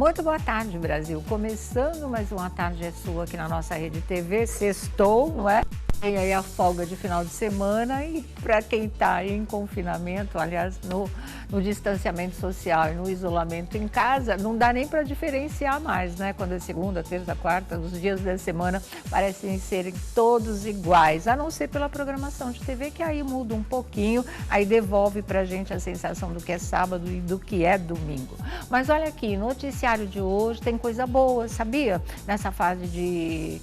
Muito boa tarde, Brasil. Começando mais uma Tarde é Sua aqui na nossa Rede TV. Sextou, não é? Tem aí a folga de final de semana e para quem está em confinamento, aliás, no distanciamento social e no isolamento em casa, não dá nem para diferenciar mais, né? Quando é segunda, terça, quarta, os dias da semana parecem serem todos iguais, a não ser pela programação de TV, que aí muda um pouquinho, aí devolve para a gente a sensação do que é sábado e do que é domingo. Mas olha aqui, noticiário de hoje tem coisa boa, sabia? Nessa fase de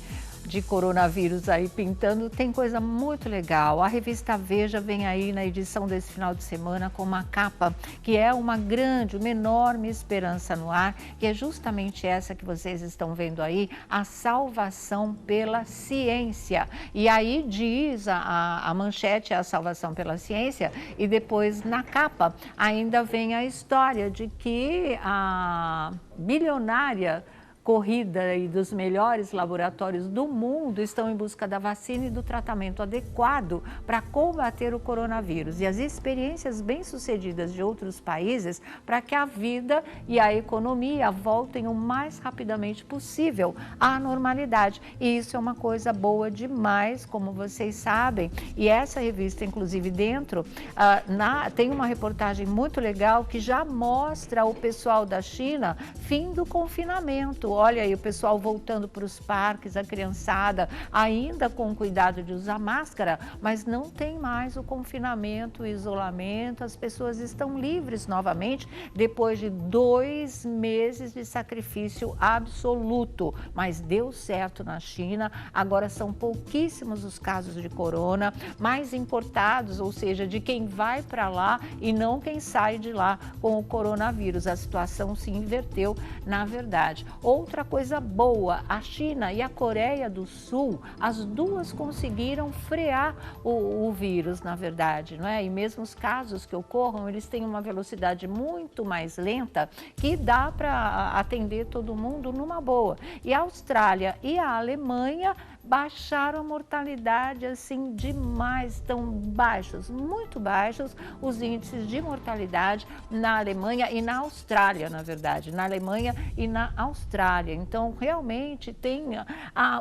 coronavírus aí pintando, tem coisa muito legal. A revista Veja vem aí na edição desse final de semana com uma capa que é uma enorme esperança no ar, que é justamente essa que vocês estão vendo aí, a salvação pela ciência. E aí diz a manchete, a salvação pela ciência, e depois na capa ainda vem a história de que a bilionária corrida e dos melhores laboratórios do mundo estão em busca da vacina e do tratamento adequado para combater o coronavírus e as experiências bem-sucedidas de outros países para que a vida e a economia voltem o mais rapidamente possível à normalidade. E isso é uma coisa boa demais, como vocês sabem. E essa revista, inclusive, dentro tem uma reportagem muito legal que já mostra o pessoal da China fim do confinamento. Olha aí o pessoal voltando para os parques, a criançada ainda com cuidado de usar máscara, mas não tem mais o confinamento, o isolamento, as pessoas estão livres novamente depois de 2 meses de sacrifício absoluto, mas deu certo na China, agora são pouquíssimos os casos de corona, mais importados, ou seja, de quem vai para lá e não quem sai de lá com o coronavírus, a situação se inverteu na verdade. Outra coisa boa, a China e a Coreia do Sul, as duas conseguiram frear o vírus, na verdade, não é? E mesmo os casos que ocorram, eles têm uma velocidade muito mais lenta que dá para atender todo mundo numa boa. E a Austrália e a Alemanha baixaram a mortalidade assim demais, estão baixos, muito baixos os índices de mortalidade na Alemanha e na Austrália, na verdade, na Alemanha e na Austrália. Então, realmente tem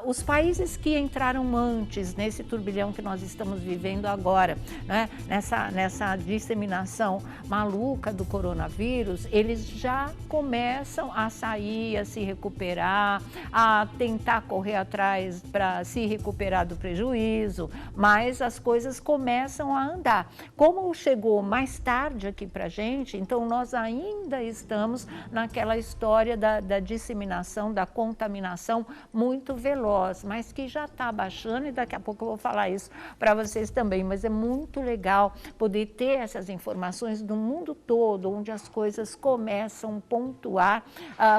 os países que entraram antes nesse turbilhão que nós estamos vivendo agora, né? Nessa disseminação maluca do coronavírus, eles já começam a sair, a se recuperar, a tentar correr atrás para se recuperar do prejuízo, mas as coisas começam a andar. Como chegou mais tarde aqui para a gente, então nós ainda estamos naquela história da disseminação, da contaminação muito veloz, mas que já está baixando e daqui a pouco eu vou falar isso para vocês também, mas é muito legal poder ter essas informações do mundo todo, onde as coisas começam a pontuar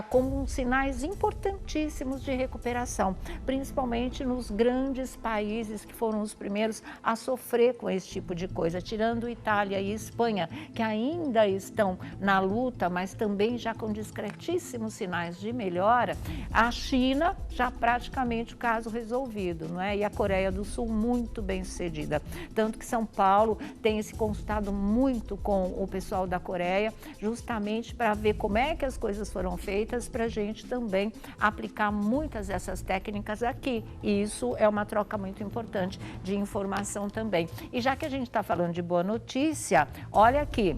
como sinais importantíssimos de recuperação, principalmente nos grandes países que foram os primeiros a sofrer com esse tipo de coisa, tirando Itália e Espanha, que ainda estão na luta, mas também já com discretíssimos sinais de melhora. A China já praticamente o caso resolvido, não é? E a Coreia do Sul muito bem sucedida. Tanto que São Paulo tem se consultado muito com o pessoal da Coreia, justamente para ver como é que as coisas foram feitas, para a gente também aplicar muitas dessas técnicas aqui. E isso é uma troca muito importante de informação também. E já que a gente está falando de boa notícia, olha aqui.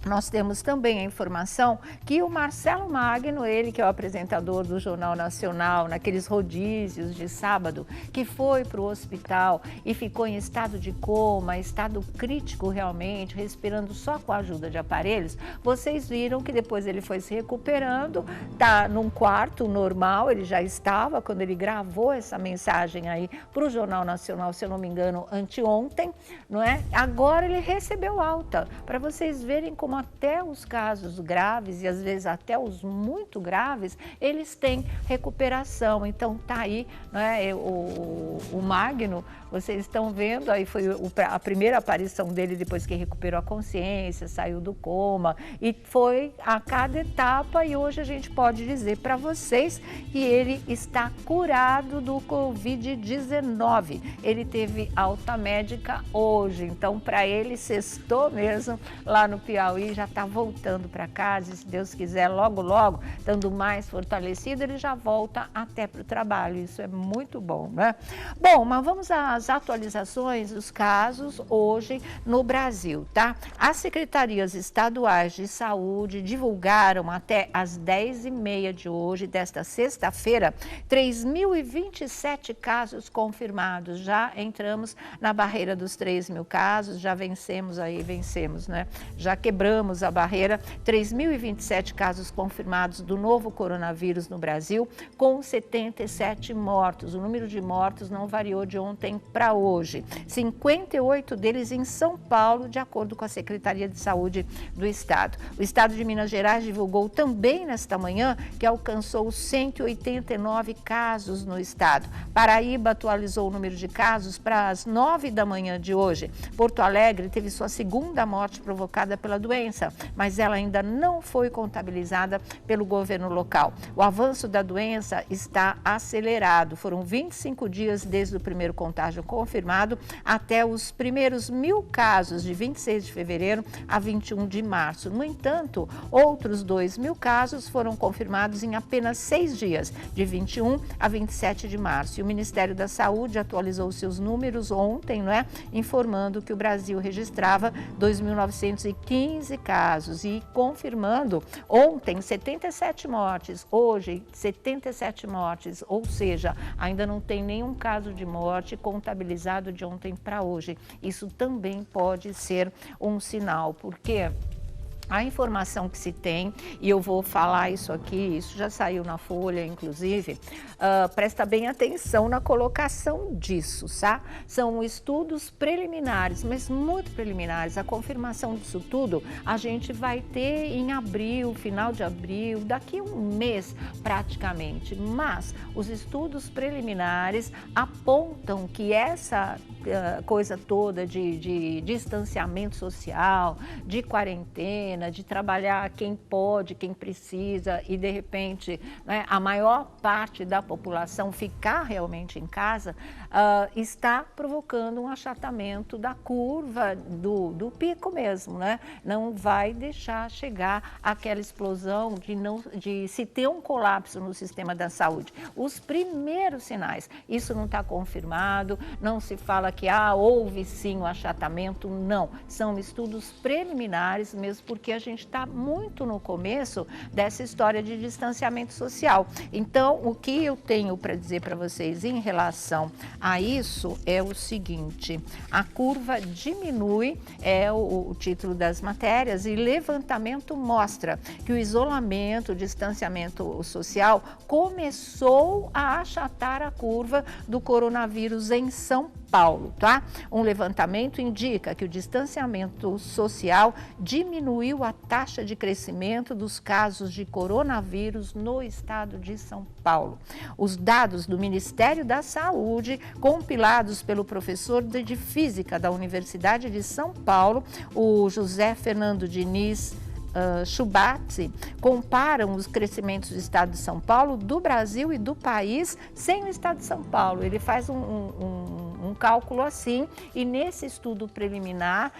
Nós temos também a informação que o Marcelo Magno, ele que é o apresentador do Jornal Nacional, naqueles rodízios de sábado, que foi para o hospital e ficou em estado de coma, estado crítico realmente, respirando só com a ajuda de aparelhos, vocês viram que depois ele foi se recuperando, está num quarto normal, ele já estava quando ele gravou essa mensagem aí para o Jornal Nacional, se eu não me engano, anteontem, não é? Agora ele recebeu alta, para vocês verem como até os casos graves e às vezes até os muito graves, eles têm recuperação. Então tá aí, né, o Magno, vocês estão vendo, aí foi a primeira aparição dele depois que recuperou a consciência, saiu do coma e foi a cada etapa e hoje a gente pode dizer para vocês que ele está curado do Covid-19. Ele teve alta médica hoje, então para ele sextou mesmo lá no Piauí diminuir, já está voltando para casa, e se Deus quiser, logo, logo, estando mais fortalecido, ele já volta até para o trabalho. Isso é muito bom, né? Bom, mas vamos às atualizações dos casos hoje no Brasil, tá? As secretarias estaduais de saúde divulgaram até às 10h30 de hoje, desta sexta-feira, 3.027 casos confirmados. Já entramos na barreira dos 3.000 casos, já vencemos, né? Já quebramos a barreira, 3.027 casos confirmados do novo coronavírus no Brasil, com 77 mortos. O número de mortos não variou de ontem para hoje. 58 deles em São Paulo, de acordo com a Secretaria de Saúde do Estado. O Estado de Minas Gerais divulgou também nesta manhã que alcançou 189 casos no estado. Paraíba atualizou o número de casos para as 9h de hoje. Porto Alegre teve sua segunda morte provocada pela doença, mas ela ainda não foi contabilizada pelo governo local. O avanço da doença está acelerado. Foram 25 dias desde o primeiro contágio confirmado até os primeiros 1.000 casos de 26 de fevereiro a 21 de março. No entanto, outros 2.000 casos foram confirmados em apenas 6 dias, de 21 a 27 de março. E o Ministério da Saúde atualizou seus números ontem, não é? Informando que o Brasil registrava 2.915 casos e confirmando ontem 77 mortes, hoje 77 mortes, ou seja, ainda não tem nenhum caso de morte contabilizado de ontem para hoje. Isso também pode ser um sinal, porque a informação que se tem, e eu vou falar isso aqui, isso já saiu na Folha, inclusive, presta bem atenção na colocação disso, tá? São estudos preliminares, mas muito preliminares. A confirmação disso tudo a gente vai ter em abril, final de abril, daqui a um mês praticamente. Mas os estudos preliminares apontam que essa coisa toda de distanciamento social, de quarentena, de trabalhar quem pode, quem precisa e, de repente, né, a maior parte da população ficar realmente em casa, está provocando um achatamento da curva do pico mesmo, né? Não vai deixar chegar aquela explosão de se ter um colapso no sistema da saúde. Os primeiros sinais, isso não está confirmado, não se fala que houve sim um achatamento, não. São estudos preliminares mesmo, porque a gente está muito no começo dessa história de distanciamento social. Então, o que eu tenho para dizer para vocês em relação a isso é o seguinte: a curva diminui, é o título das matérias, e levantamento mostra que o isolamento, o distanciamento social começou a achatar a curva do coronavírus em São Paulo, tá? Um levantamento indica que o distanciamento social diminuiu a taxa de crescimento dos casos de coronavírus no estado de São Paulo. Os dados do Ministério da Saúde, compilados pelo professor de Física da Universidade de São Paulo, o José Fernando Diniz Schubatti, comparam os crescimentos do estado de São Paulo, do Brasil e do país sem o estado de São Paulo. Ele faz um cálculo assim, e nesse estudo preliminar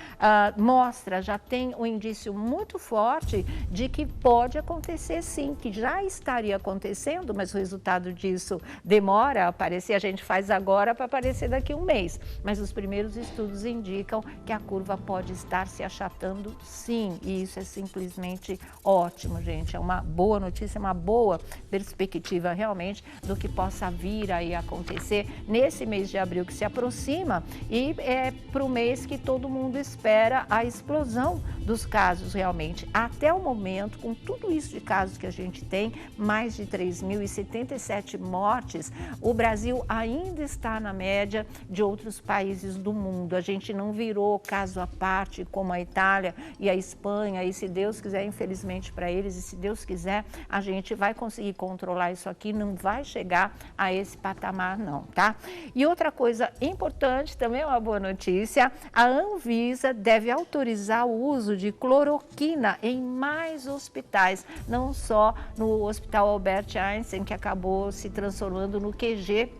mostra, já tem um indício muito forte de que pode acontecer sim, que já estaria acontecendo, mas o resultado disso demora a aparecer. A gente faz agora para aparecer daqui a um mês, mas os primeiros estudos indicam que a curva pode estar se achatando sim, e isso é simplesmente ótimo, gente. É uma boa notícia, uma boa perspectiva realmente do que possa vir aí acontecer nesse mês de abril que se aproxima, e é para o mês que todo mundo espera a explosão dos casos realmente. Até o momento, com tudo isso de casos que a gente tem, mais de 3.077 mortes, o Brasil ainda está na média de outros países do mundo. A gente não virou caso à parte como a Itália e a Espanha, e se Deus quiser, infelizmente para eles, e se Deus quiser, a gente vai conseguir controlar isso aqui, não vai chegar a esse patamar não, tá? E outra coisa importante, também é uma boa notícia, a Anvisa deve autorizar o uso de cloroquina em mais hospitais, não só no Hospital Albert Einstein, que acabou se transformando no QG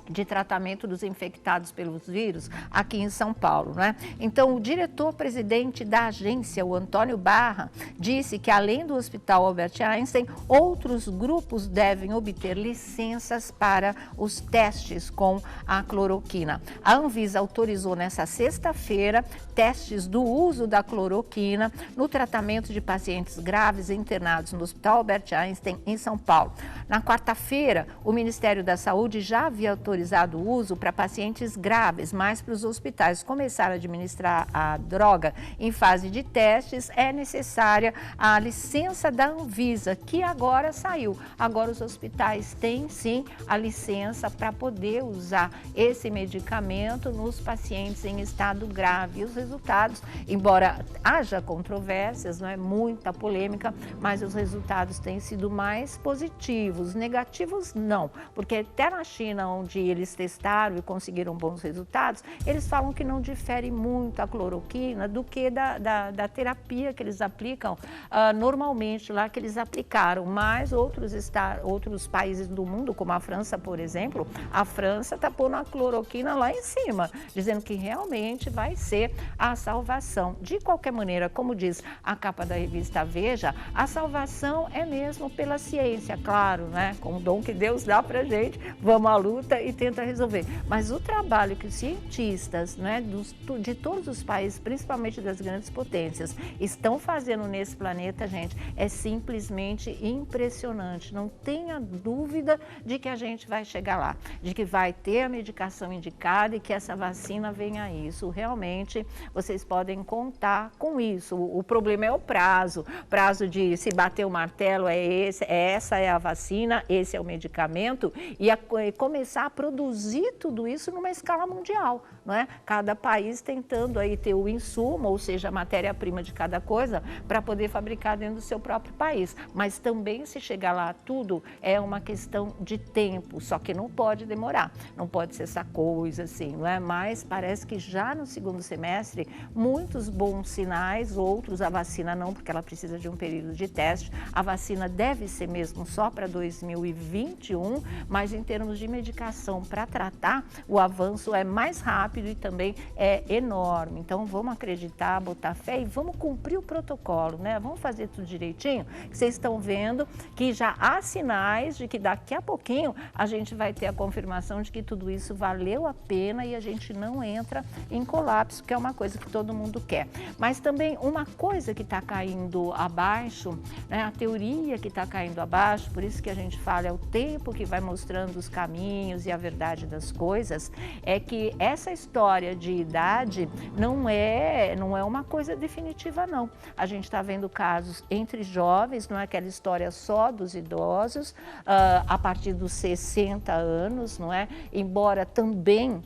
de tratamento dos infectados pelos vírus aqui em São Paulo, né? Então, o diretor-presidente da agência, o Antônio Barra, disse que além do Hospital Albert Einstein, outros grupos devem obter licenças para os testes com a cloroquina. A Anvisa autorizou nessa sexta-feira testes do uso da cloroquina no tratamento de pacientes graves internados no Hospital Albert Einstein em São Paulo. Na quarta-feira, o Ministério da Saúde já havia autorizado o uso para pacientes graves, mas para os hospitais começar a administrar a droga em fase de testes, é necessária a licença da Anvisa, que agora saiu. Agora os hospitais têm sim a licença para poder usar esse medicamento nos pacientes em estado grave. E os resultados, embora haja controvérsias, não é muita polêmica, mas os resultados têm sido mais positivos. Negativos não, porque até na China, onde eles testaram e conseguiram bons resultados, eles falam que não difere muito a cloroquina do que da terapia que eles aplicam normalmente lá que eles aplicaram. Mas outros países do mundo, como a França, por exemplo, a França está pondo a cloroquina lá em cima, dizendo que realmente vai ser a salvação. De qualquer maneira, como diz a capa da revista Veja, a salvação é mesmo pela ciência, claro, né? Com o dom que Deus dá pra gente, vamos à luta e tenta resolver. Mas o trabalho que os cientistas, né, de todos os países, principalmente das grandes potências, estão fazendo nesse planeta, gente, é simplesmente impressionante. Não tenha dúvida de que a gente vai chegar lá, de que vai ter a medicação indicada e que essa vacina venha a isso. Realmente, vocês podem contar com isso. O problema é o prazo de se bater o martelo, essa é a vacina, esse é o medicamento, e começar a produzir tudo isso numa escala mundial, não é? Cada país tentando aí ter o insumo, ou seja, a matéria-prima de cada coisa, para poder fabricar dentro do seu próprio país. Mas também, se chegar lá tudo, é uma questão de tempo, só que não pode demorar, não pode ser essa coisa assim, não é? Mas parece que já no segundo semestre, muitos bons sinais, outros a vacina não, porque ela precisa de um período de teste. A vacina deve ser mesmo só para 2021, mas em termos de medicação para tratar, o avanço é mais rápido e também é enorme. Então vamos acreditar, botar fé e vamos cumprir o protocolo, né? Vamos fazer tudo direitinho. Vocês estão vendo que já há sinais de que daqui a pouquinho a gente vai ter a confirmação de que tudo isso valeu a pena e a gente não entra em colapso, que é uma coisa que todo mundo quer. Mas também uma coisa que está caindo abaixo, né? A teoria que está caindo abaixo, por isso que a gente fala, é o tempo que vai mostrando os caminhos e a verdade das coisas, é que essa história de idade não é uma coisa definitiva, não. A gente está vendo casos entre jovens, não é aquela história só dos idosos, a partir dos 60 anos, não é? Embora também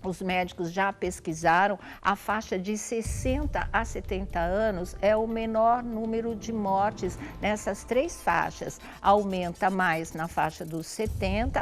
os médicos já pesquisaram, a faixa de 60 a 70 anos é o menor número de mortes nessas três faixas. Aumenta mais na faixa dos 60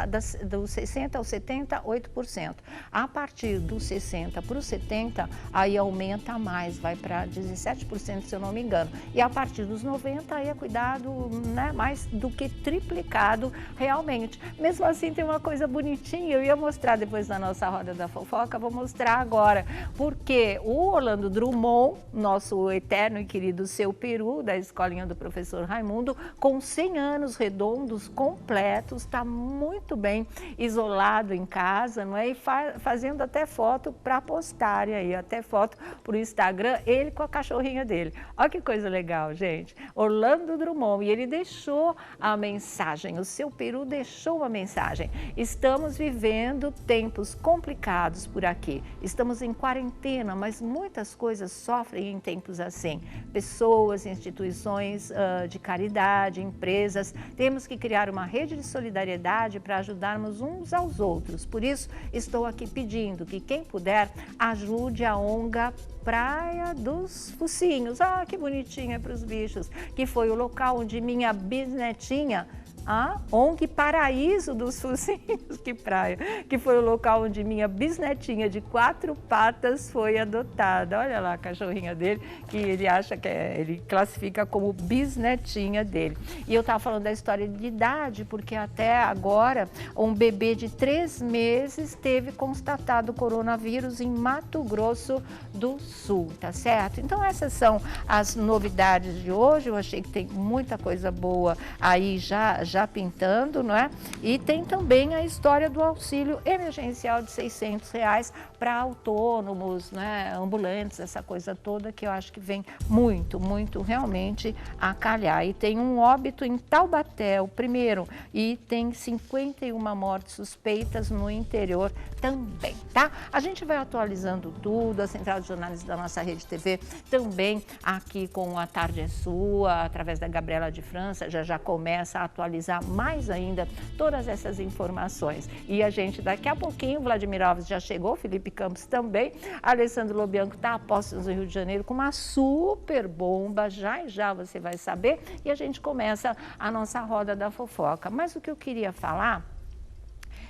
aos 70, 8%. A partir dos 60 para os 70, aí aumenta mais, vai para 17%, se eu não me engano. E a partir dos 90, aí é cuidado, né, mais do que triplicado realmente. Mesmo assim, tem uma coisa bonitinha, eu ia mostrar depois na nossa roda da fofoca, vou mostrar agora, porque o Orlando Drummond, nosso eterno e querido Seu Peru, da escolinha do professor Raimundo, com 100 anos redondos, completos, está muito bem isolado em casa, não é? E fazendo até foto para postar, e aí até foto para o Instagram, ele com a cachorrinha dele. Olha que coisa legal, gente. Orlando Drummond, e ele deixou a mensagem, o Seu Peru deixou uma mensagem. Estamos vivendo tempos complicados por aqui. Estamos em quarentena, mas muitas coisas sofrem em tempos assim. Pessoas, instituições de caridade, empresas, temos que criar uma rede de solidariedade para ajudarmos uns aos outros. Por isso, estou aqui pedindo que quem puder ajude a ONG Praia dos Focinhos. Ah, que bonitinha para os bichos, que foi o local onde minha bisnetinha A ONG Paraíso dos Focinhos, que praia, que foi o local onde minha bisnetinha de 4 patas foi adotada. Olha lá a cachorrinha dele, que ele acha que ele classifica como bisnetinha dele. E eu estava falando da história de idade, porque até agora um bebê de 3 meses teve constatado coronavírus em Mato Grosso do Sul, tá certo? Então essas são as novidades de hoje. Eu achei que tem muita coisa boa aí já pintando, não é? E tem também a história do auxílio emergencial de R$600 para autônomos, né? Ambulantes, essa coisa toda que eu acho que vem muito realmente a calhar. E tem um óbito em Taubaté, o primeiro, e tem 51 mortes suspeitas no interior também, tá? A gente vai atualizando tudo, a Central de Jornalistas da nossa Rede TV também aqui com A Tarde é Sua, através da Gabriela de França, já começa a atualizar mais ainda todas essas informações. E a gente daqui a pouquinho, Vladimir Alves já chegou, Felipe Campos também, Alessandro Lobianco está a postos no Rio de Janeiro com uma super bomba, já você vai saber, e a gente começa a nossa roda da fofoca. Mas o que eu queria falar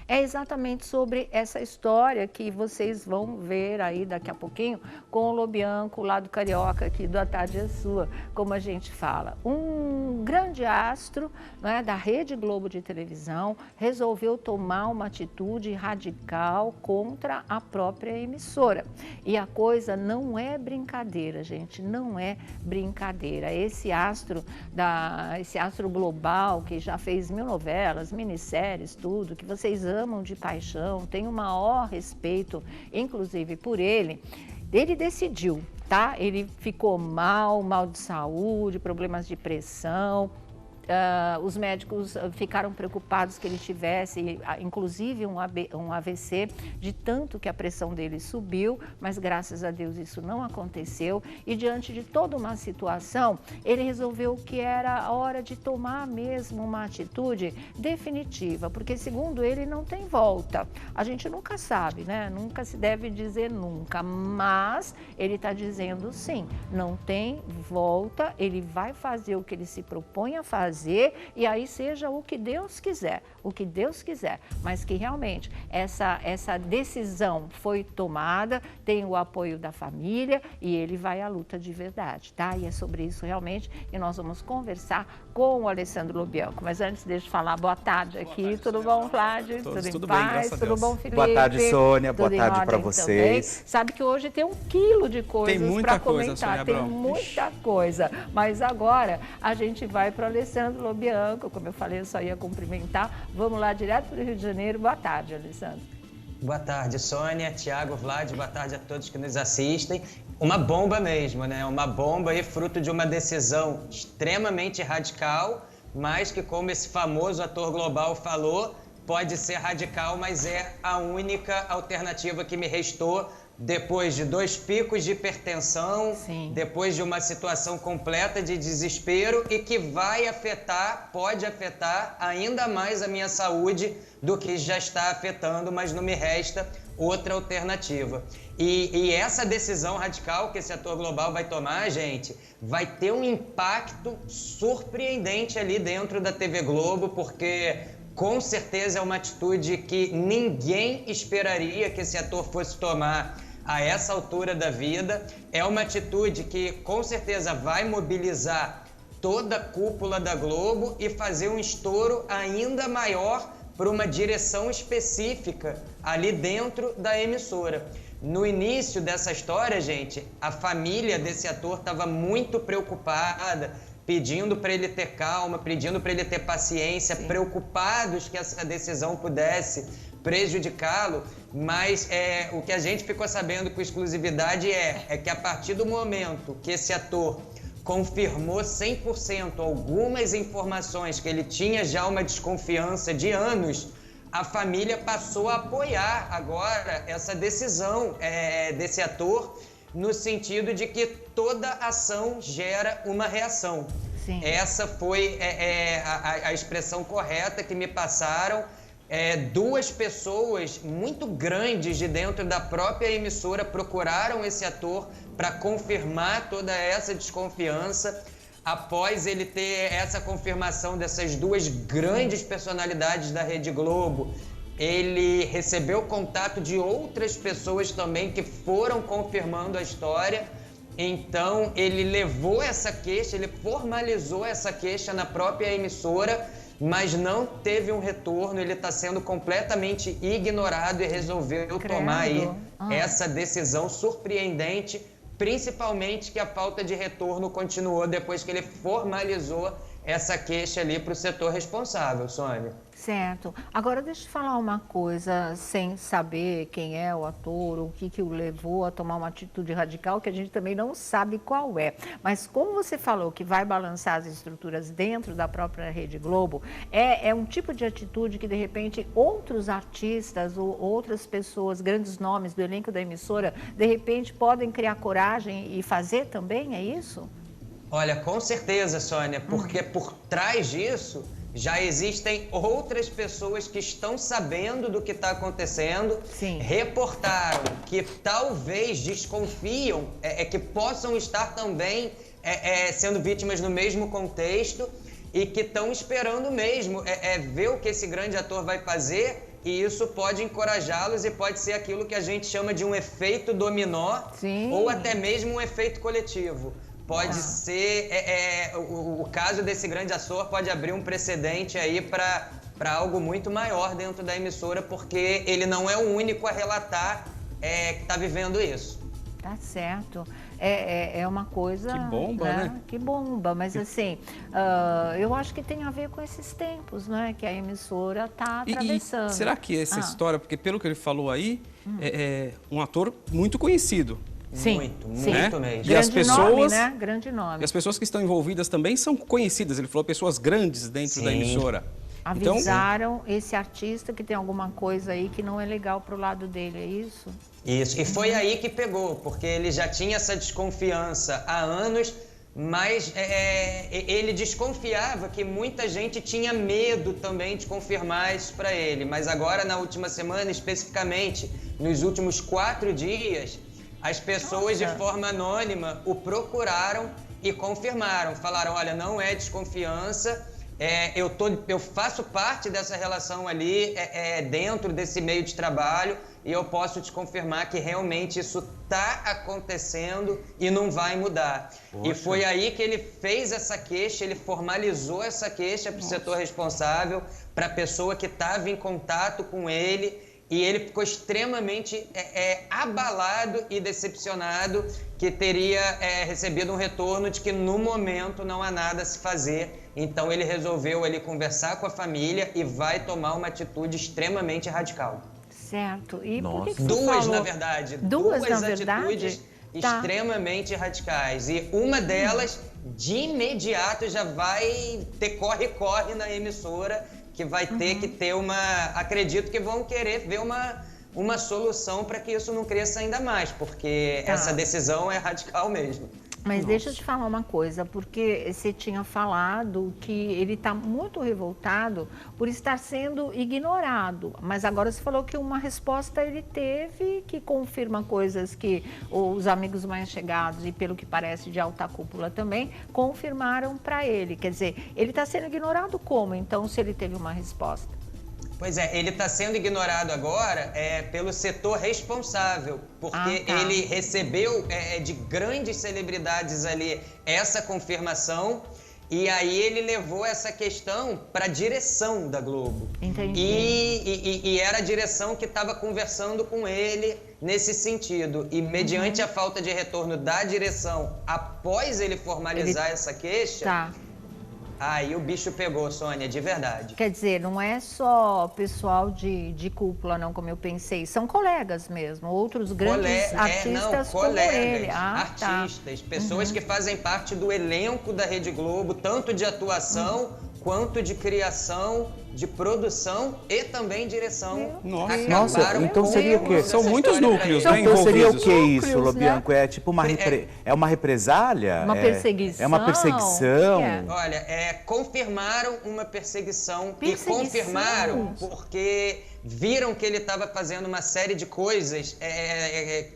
é exatamente sobre essa história que vocês vão ver aí daqui a pouquinho com o Lobianco, lá do Carioca, aqui do A Tarde é Sua, como a gente fala. Um grande astro, não é, da Rede Globo de televisão resolveu tomar uma atitude radical contra a própria emissora. E a coisa não é brincadeira, gente, não é brincadeira. Esse astro global que já fez 1000 novelas, minisséries, tudo, que vocês amam de paixão, tem o maior respeito, inclusive por ele decidiu, tá? Ele ficou mal de saúde, problemas de pressão. Os médicos ficaram preocupados que ele tivesse, inclusive, um AVC, de tanto que a pressão dele subiu, mas graças a Deus isso não aconteceu. E diante de toda uma situação, ele resolveu que era a hora de tomar mesmo uma atitude definitiva, porque segundo ele não tem volta. A gente nunca sabe, né? Nunca se deve dizer nunca, mas ele está dizendo sim, não tem volta, ele vai fazer o que ele se propõe a fazer, e aí seja o que Deus quiser, mas que realmente essa decisão foi tomada, tem o apoio da família e ele vai à luta de verdade, tá? E é sobre isso realmente que nós vamos conversar com o Alessandro Lobianco. Mas antes, deixa eu falar boa tarde aqui. Boa tarde, tudo bom, Flávio? Tudo bem, paz? Tudo bom, Felipe? Boa tarde, Sônia. Boa tarde para vocês. Também. Sabe que hoje tem 1 quilo de coisas para comentar. Sônia, tem muita coisa. Mas agora a gente vai para o Alessandro Lobianco. Como eu falei, eu só ia cumprimentar. Vamos lá direto para o Rio de Janeiro. Boa tarde, Alessandro. Boa tarde, Sônia, Tiago, Vlad. Boa tarde a todos que nos assistem. Uma bomba mesmo, né? Uma bomba aí, fruto de uma decisão extremamente radical, mas que, como esse famoso ator global falou, pode ser radical, mas é a única alternativa que me restou depois de 2 picos de hipertensão, sim, depois de uma situação completa de desespero e que pode afetar ainda mais a minha saúde do que já está afetando, mas não me resta outra alternativa. E essa decisão radical que esse ator global vai tomar, gente, vai ter um impacto surpreendente ali dentro da TV Globo, porque com certeza é uma atitude que ninguém esperaria que esse ator fosse tomar a essa altura da vida. É uma atitude que com certeza vai mobilizar toda a cúpula da Globo e fazer um estouro ainda maior para uma direção específica ali dentro da emissora. No início dessa história, gente, a família desse ator estava muito preocupada, pedindo para ele ter calma, pedindo para ele ter paciência, sim, preocupados que essa decisão pudesse prejudicá-lo, mas o que a gente ficou sabendo com exclusividade é que a partir do momento que esse ator confirmou 100% algumas informações que ele tinha já uma desconfiança de anos, a família passou a apoiar agora essa decisão desse ator, no sentido de que toda ação gera uma reação. Sim. Essa foi a expressão correta que me passaram. 2 pessoas muito grandes de dentro da própria emissora procuraram esse ator para confirmar toda essa desconfiança. após ele ter essa confirmação dessas duas grandes personalidades da Rede Globo, ele recebeu contato de outras pessoas também que foram confirmando a história. Então, ele levou essa queixa, ele formalizou essa queixa na própria emissora, mas não teve um retorno, ele está sendo completamente ignorado e resolveu tomar aí essa decisão surpreendente, principalmente que a falta de retorno continuou depois que ele formalizou essa queixa ali para o setor responsável, Sônia. Certo. Agora, deixa eu te falar uma coisa, sem saber quem é o ator, o que o levou a tomar uma atitude radical, que a gente também não sabe qual é. Mas como você falou que vai balançar as estruturas dentro da própria Rede Globo, é um tipo de atitude que, de repente, outros artistas ou outras pessoas, grandes nomes do elenco da emissora, de repente podem criar coragem e fazer também, é isso? Olha, com certeza, Sônia, porque por trás disso já existem outras pessoas que estão sabendo do que está acontecendo, reportaram que talvez desconfiam que possam estar também sendo vítimas no mesmo contexto e que estão esperando mesmo ver o que esse grande ator vai fazer, e isso pode encorajá-los e pode ser aquilo que a gente chama de um efeito dominó ou até mesmo um efeito coletivo. Pode ser, o caso desse grande ator pode abrir um precedente aí para algo muito maior dentro da emissora, porque ele não é o único a relatar que está vivendo isso. Tá certo. É uma coisa... Que bomba, né? Que bomba, mas assim, eu acho que tem a ver com esses tempos, né? Que a emissora está atravessando. E será que essa história, porque pelo que ele falou aí, é um ator muito conhecido. Sim, muito mesmo. E as pessoas, nome, né? Grande nome. E as pessoas que estão envolvidas também são conhecidas. Ele falou pessoas grandes dentro da emissora. Avisaram esse artista que tem alguma coisa aí que não é legal pro lado dele, é isso? Isso, e foi aí que pegou, porque ele já tinha essa desconfiança há anos, mas ele desconfiava que muita gente tinha medo também de confirmar isso para ele. Mas agora, na última semana, especificamente, nos últimos 4 dias... as pessoas, de forma anônima, o procuraram e confirmaram. Falaram, olha, não é desconfiança, eu faço parte dessa relação ali dentro desse meio de trabalho e eu posso te confirmar que realmente isso está acontecendo e não vai mudar. Poxa. E foi aí que ele fez essa queixa, ele formalizou essa queixa para o setor responsável, para a pessoa que estava em contato com ele. E ele ficou extremamente abalado e decepcionado que teria recebido um retorno de que no momento não há nada a se fazer. Então ele resolveu ali conversar com a família e vai tomar uma atitude extremamente radical. Certo. E por que duas, falou? na verdade. Duas atitudes extremamente radicais. E uma delas, de imediato, já vai ter corre-corre na emissora, que vai ter que ter acredito que vão querer ver uma solução para que isso não cresça ainda mais, porque essa decisão é radical mesmo. Mas deixa eu te falar uma coisa, porque você tinha falado que ele está muito revoltado por estar sendo ignorado, mas agora você falou que uma resposta ele teve que confirma coisas que os amigos mais chegados e, pelo que parece, de alta cúpula também, confirmaram para ele. Quer dizer, ele está sendo ignorado como, então, se ele teve uma resposta? Pois é, ele está sendo ignorado agora pelo setor responsável, porque ele recebeu de grandes celebridades ali essa confirmação e aí ele levou essa questão para a direção da Globo. Entendi. E era a direção que estava conversando com ele nesse sentido. E mediante a falta de retorno da direção, após ele formalizar essa queixa... Aí o bicho pegou, Sônia, de verdade. Quer dizer, não é só pessoal de cúpula, não, como eu pensei. São colegas mesmo, outros grandes artistas como ele. Artistas, pessoas que fazem parte do elenco da Rede Globo, tanto de atuação quanto de criação de produção e também direção. Nossa, então seria o quê? São muitos núcleos, né, Então seria o envolvidos. que isso, Núcleos, Lobianco? É tipo uma, é uma represália? Uma perseguição? É uma perseguição? Olha, confirmaram uma perseguição e confirmaram porque viram que ele estava fazendo uma série de coisas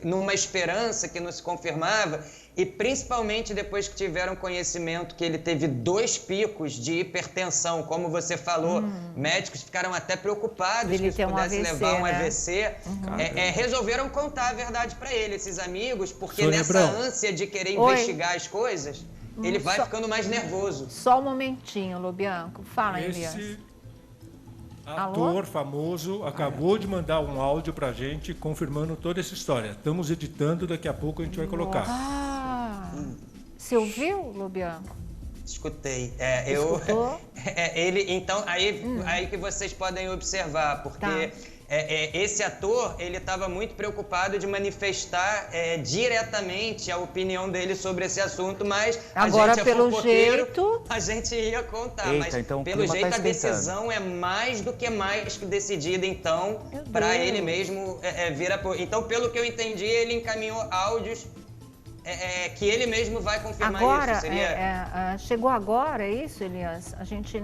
numa esperança que não se confirmava, e principalmente depois que tiveram conhecimento que ele teve 2 picos de hipertensão, como você falou, médicos ficaram até preocupados que isso pudesse levar a um AVC, resolveram contar a verdade para ele, esses amigos, porque nessa ânsia de querer investigar as coisas, ele vai ficando mais nervoso. Só um momentinho, Lobianco. Fala, Elias. Ator famoso acabou de mandar um áudio pra gente confirmando toda essa história. Estamos editando, daqui a pouco a gente vai colocar. Você ouviu, Lobianco? Escutei. Escutou? Então, aí que vocês podem observar, porque esse ator, ele estava muito preocupado de manifestar diretamente a opinião dele sobre esse assunto, mas agora, a gente pelo jeito, a gente ia contar. Eita, mas então, pelo jeito, tá a decisão é mais do que decidida, então, para ele mesmo vir a... Então, pelo que eu entendi, ele encaminhou áudios que ele mesmo vai confirmar agora, isso. Seria... chegou agora, é isso, Elias? A gente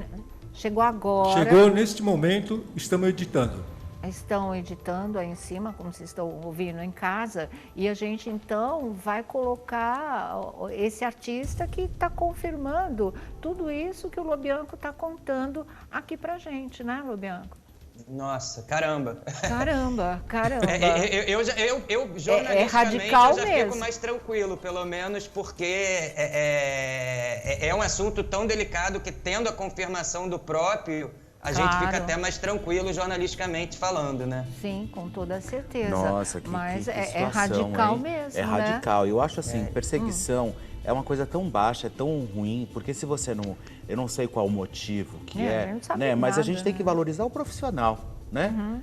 chegou agora. Chegou neste momento, estamos editando. Estão editando aí em cima, como vocês estão ouvindo em casa, e a gente então vai colocar esse artista que está confirmando tudo isso que o Lobianco está contando aqui pra gente, né, Lobianco? Nossa, caramba. Caramba. Eu jornalisticamente, radical eu já mesmo. fico mais tranquilo, pelo menos, porque é um assunto tão delicado que, tendo a confirmação do próprio, a gente fica até mais tranquilo jornalisticamente falando, né? Sim, com toda certeza. Nossa, mas que é radical, hein? Mesmo, é radical. Eu acho assim, perseguição é uma coisa tão baixa, é tão ruim, porque se você não... Eu não sei qual o motivo que né? Mas a gente tem que valorizar o profissional, né?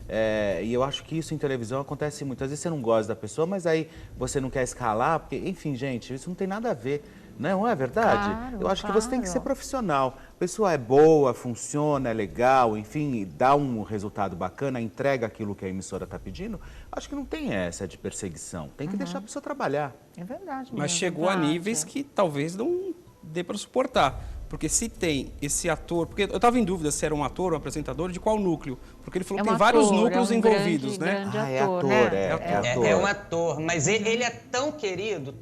E eu acho que isso em televisão acontece muito. Às vezes você não gosta da pessoa, mas aí você não quer escalar, porque, enfim, gente, isso não tem nada a ver. Não é verdade? Claro, eu acho que você tem que ser profissional. A pessoa é boa, funciona, é legal, enfim, dá um resultado bacana, entrega aquilo que a emissora está pedindo. Acho que não tem essa de perseguição. Tem que deixar a pessoa trabalhar. É verdade. Mas chegou a níveis que talvez não dê para suportar. Porque se tem esse ator... Porque eu estava em dúvida se era um ator ou um apresentador, de qual núcleo. Porque ele falou que tem vários núcleos envolvidos, né? Grande ator, né? É um ator, mas ele é tão querido,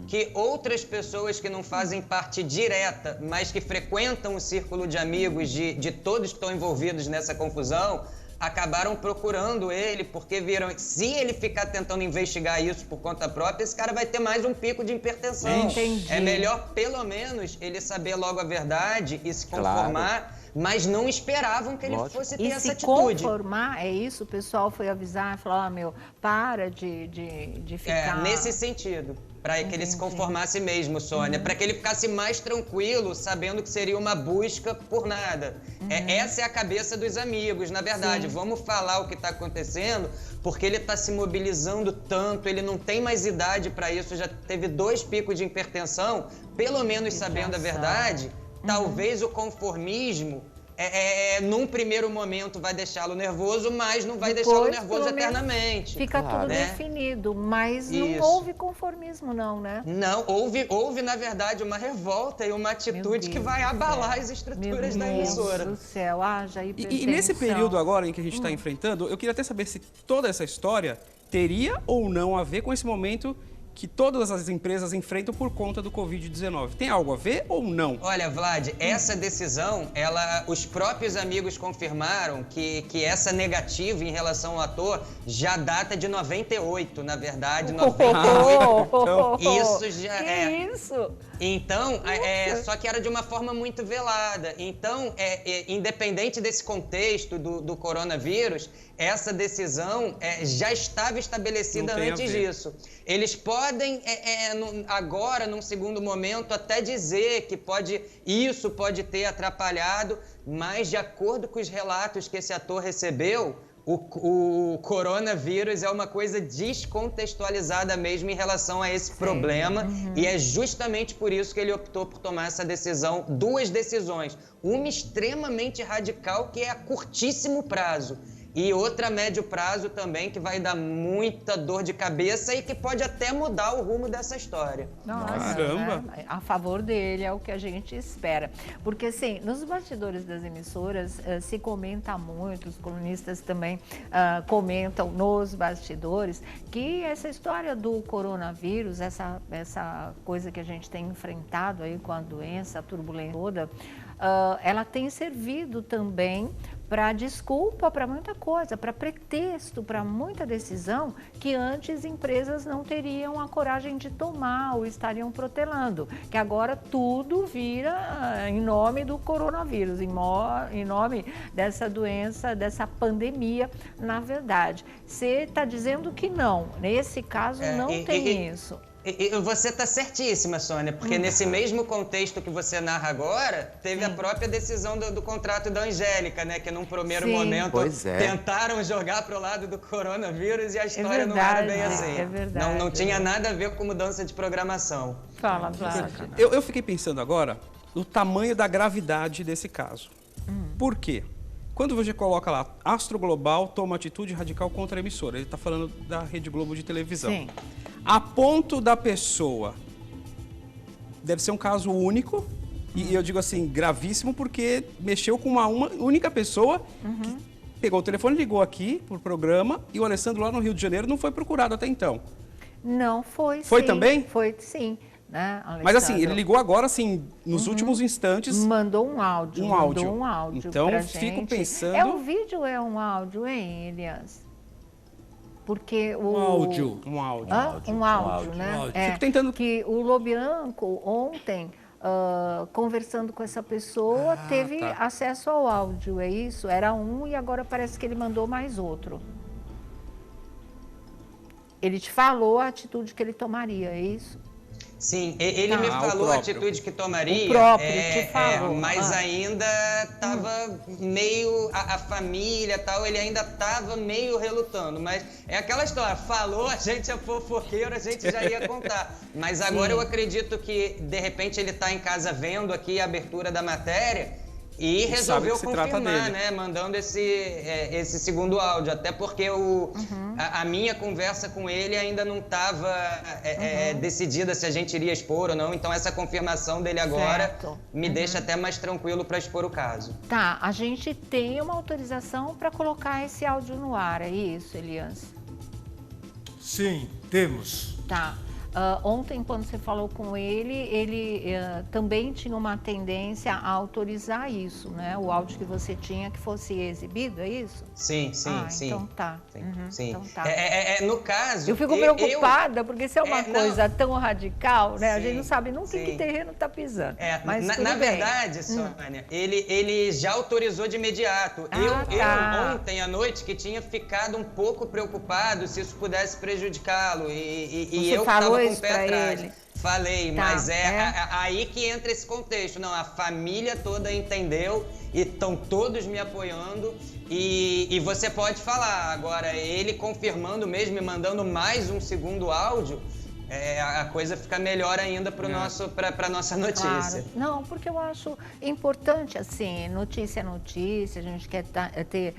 que outras pessoas que não fazem parte direta, mas que frequentam o círculo de amigos de todos que estão envolvidos nessa confusão, acabaram procurando ele, porque viram que se ele ficar tentando investigar isso por conta própria, esse cara vai ter mais um pico de hipertensão. Entendi. É melhor, pelo menos, ele saber logo a verdade e se conformar, mas não esperavam que ele fosse ter essa atitude. E se conformar, é isso? O pessoal foi avisar e falou, para de ficar... nesse sentido. Para que ele se conformasse mesmo, Sônia. Para que ele ficasse mais tranquilo, sabendo que seria uma busca por nada. Essa é a cabeça dos amigos, na verdade. Vamos falar o que está acontecendo, porque ele está se mobilizando tanto, ele não tem mais idade para isso, já teve 2 picos de hipertensão. Pelo menos sabendo a verdade, talvez o conformismo... num primeiro momento vai deixá-lo nervoso, mas não vai deixá-lo nervoso eternamente. Fica tudo definido, mas não houve conformismo não, né? Não, houve na verdade uma revolta e uma atitude que vai abalar as estruturas da emissora. Meu Deus do céu, haja hipertensão. E nesse período agora em que a gente está enfrentando, eu queria até saber se toda essa história teria ou não a ver com esse momento que todas as empresas enfrentam por conta do Covid-19. Tem algo a ver ou não? Olha, Vlad, essa decisão, os próprios amigos confirmaram que essa negativa em relação ao ator já data de 98, na verdade, 98. Isso já Isso? Então, só que era de uma forma muito velada. Então, independente desse contexto do coronavírus, essa decisão já estava estabelecida antes disso. Eles podem, agora, num segundo momento, até dizer que isso pode ter atrapalhado, mas de acordo com os relatos que esse ator recebeu, o coronavírus é uma coisa descontextualizada mesmo em relação a esse problema, e é justamente por isso que ele optou por tomar essa decisão, 2 decisões, uma extremamente radical, que é a curtíssimo prazo, e outra a médio prazo também, que vai dar muita dor de cabeça e que pode até mudar o rumo dessa história. Nossa, caramba! Né? A favor dele é o que a gente espera. Porque, assim, nos bastidores das emissoras se comenta muito, os colunistas também comentam nos bastidores, que essa história do coronavírus, essa coisa que a gente tem enfrentado aí com a doença, a turbulência toda, ela tem servido também para desculpa, para muita coisa, para pretexto, para muita decisão que antes empresas não teriam a coragem de tomar ou estariam protelando, que agora tudo vira em nome do coronavírus, em nome dessa doença, dessa pandemia, na verdade. Você está dizendo que não, nesse caso não tem isso. Você está certíssima, Sônia, porque nesse mesmo contexto que você narra agora, teve a própria decisão do contrato da Angélica, né? Que num primeiro momento tentaram jogar para o lado do coronavírus e a história não era bem assim. É verdade. Não tinha nada a ver com mudança de programação. Fala, Vlad. Eu fiquei pensando agora no tamanho da gravidade desse caso. Por quê? Quando você coloca lá, Astro Global toma atitude radical contra a emissora, ele está falando da Rede Globo de televisão. Sim. A ponto da pessoa, deve ser um caso único, e eu digo assim, gravíssimo, porque mexeu com uma única pessoa que pegou o telefone, ligou aqui pro programa, e o Alessandro lá no Rio de Janeiro não foi procurado até então. Não foi, Foi sim. também? Foi, sim. Né, mas assim, ele ligou agora, assim, nos últimos instantes. Mandou um áudio. Mandou um áudio. Então, pra fico gente. pensando... É um vídeo ou é um áudio, hein, Elias? Porque o... Um áudio. Um áudio. Um áudio, né? Um áudio. É, Fico tentando... Que o Lobianco, ontem, conversando com essa pessoa, teve acesso ao áudio, é isso? Era um e agora parece que ele mandou mais outro. Ele te falou a atitude que ele tomaria, é isso? Sim, ele me falou a atitude que tomaria, o próprio te falou. Mas ainda estava meio, a família tal, ele ainda estava meio relutando, mas é aquela história, falou, a gente é fofoqueiro, a gente já ia contar, mas agora eu acredito que de repente ele está em casa vendo aqui a abertura da matéria e resolveu confirmar, né, mandando esse segundo áudio, até porque a minha conversa com ele ainda não estava decidida se a gente iria expor ou não, então essa confirmação dele agora me deixa até mais tranquilo para expor o caso. Tá, a gente tem uma autorização para colocar esse áudio no ar, é isso, Elias? Sim, temos. Tá. Ontem, quando você falou com ele também tinha uma tendência a autorizar isso, né? O áudio que você tinha que fosse exibido, é isso? Sim. Então tá. Sim. Então tá. No caso... Eu fico preocupada, porque isso é uma coisa tão radical, né? A gente não sabe nunca em que terreno está pisando. Mas na verdade, Sônia, ele já autorizou de imediato. Eu ontem à noite que tinha ficado um pouco preocupado se isso pudesse prejudicá-lo e eu estava com o pé atrás. Ele. Falei, mas aí que entra esse contexto. Não, a família toda entendeu e estão todos me apoiando e você pode falar. Agora, ele confirmando mesmo e mandando mais um segundo áudio, a coisa fica melhor ainda para a nossa notícia. Claro. Não, porque eu acho importante, assim, notícia é notícia, a gente quer ter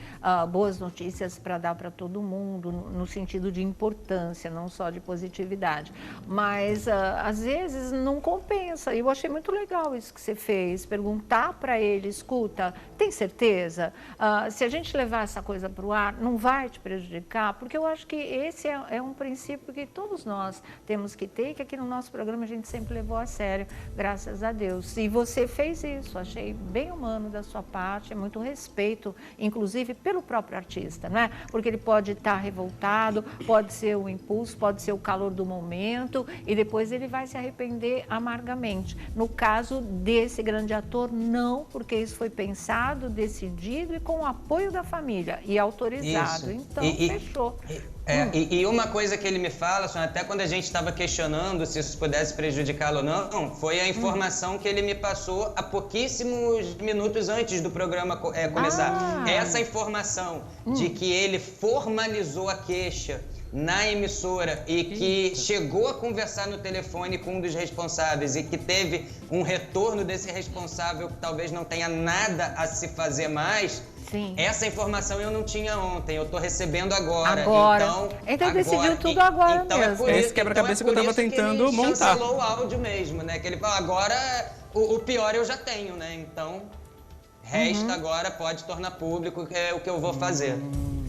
boas notícias para dar para todo mundo, no sentido de importância, não só de positividade. Mas, às vezes, não compensa. E eu achei muito legal isso que você fez, perguntar para ele, escuta, tem certeza? Se a gente levar essa coisa para o ar, não vai te prejudicar? Porque eu acho que esse é um princípio que todos nós temos que ter, que aqui no nosso programa a gente sempre levou a sério, graças a Deus. E você fez isso, achei bem humano da sua parte, é muito respeito, inclusive pelo próprio artista, não é? Porque ele pode estar revoltado, pode ser o impulso, pode ser o calor do momento e depois ele vai se arrepender amargamente. No caso desse grande ator, não, porque isso foi pensado, decidido e com o apoio da família e autorizado. Então, fechou. E uma coisa que ele me fala, até quando a gente estava questionando se isso pudesse prejudicá-lo ou não, foi a informação que ele me passou há pouquíssimos minutos antes do programa começar. Essa informação de que ele formalizou a queixa na emissora e que chegou a conversar no telefone com um dos responsáveis e que teve um retorno desse responsável que talvez não tenha nada a se fazer mais. Sim. Essa informação eu não tinha ontem, eu estou recebendo agora. Então decidiu tudo agora mesmo. Esse quebra-cabeça que eu estava tentando montar. Ele chancelou o áudio mesmo, né? Que ele falou, agora o pior eu já tenho, né? Então, resta agora, pode tornar público o que eu vou fazer.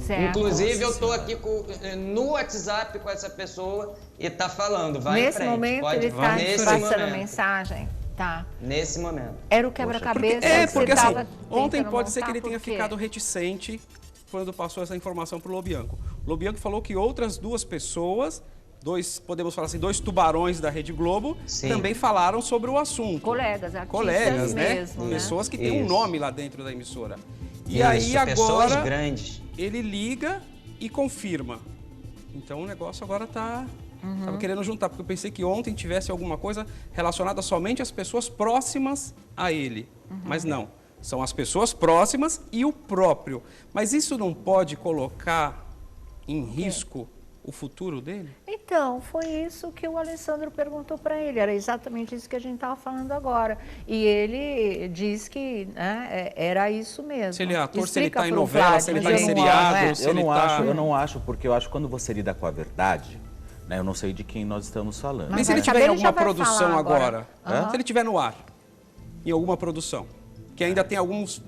Certo. Inclusive, eu estou aqui no WhatsApp com essa pessoa e tá falando, vai em frente. Nesse momento ele está passando mensagem? Tá. Nesse momento. Era o quebra-cabeça porque assim, ontem pode ser que ele tenha ficado reticente quando passou essa informação para o Lobianco. O Lobianco falou que outras duas pessoas, podemos falar assim, dois tubarões da Rede Globo, também falaram sobre o assunto. Colegas, artistas mesmo, né? Pessoas que têm um nome lá dentro da emissora. E isso, aí pessoas agora grandes. Ele liga e confirma. Então o negócio agora tá... Estava querendo juntar, porque eu pensei que ontem tivesse alguma coisa relacionada somente às pessoas próximas a ele. Mas não, são as pessoas próximas e o próprio. Mas isso não pode colocar em risco o futuro dele? Então, foi isso que o Alessandro perguntou para ele, era exatamente isso que a gente estava falando agora. E ele diz que era isso mesmo. Se ele é ator, se ele está em novela, se ele está em seriado, Eu não acho, porque eu acho que quando você lida com a verdade, né, eu não sei de quem nós estamos falando. Mas se ele tiver em alguma produção agora, se ele tiver no ar, em alguma produção, que ainda tem algumas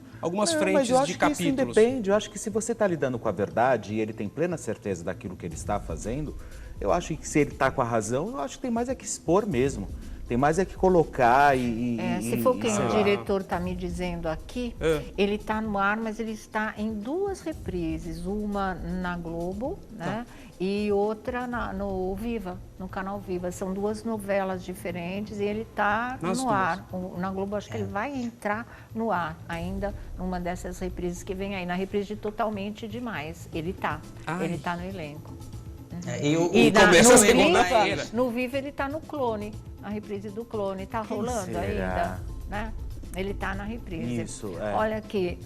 frentes de capítulos. Que isso independe. Eu acho que se você está lidando com a verdade e ele tem plena certeza daquilo que ele está fazendo, eu acho que se ele está com a razão, eu acho que tem mais é que expor mesmo. Tem mais é que colocar se for quem o diretor está me dizendo aqui, ele está no ar, mas ele está em duas reprises. Uma na Globo, né? E outra no Viva, no canal Viva. São duas novelas diferentes e ele está no ar. Na Globo, acho que ele vai entrar no ar ainda numa dessas reprises que vem aí. Na reprise de Totalmente Demais. Ele está no elenco. No Viva ele está no Clone, a reprise do Clone, está rolando ainda, né? Ele está na reprise. Isso, Olha aqui,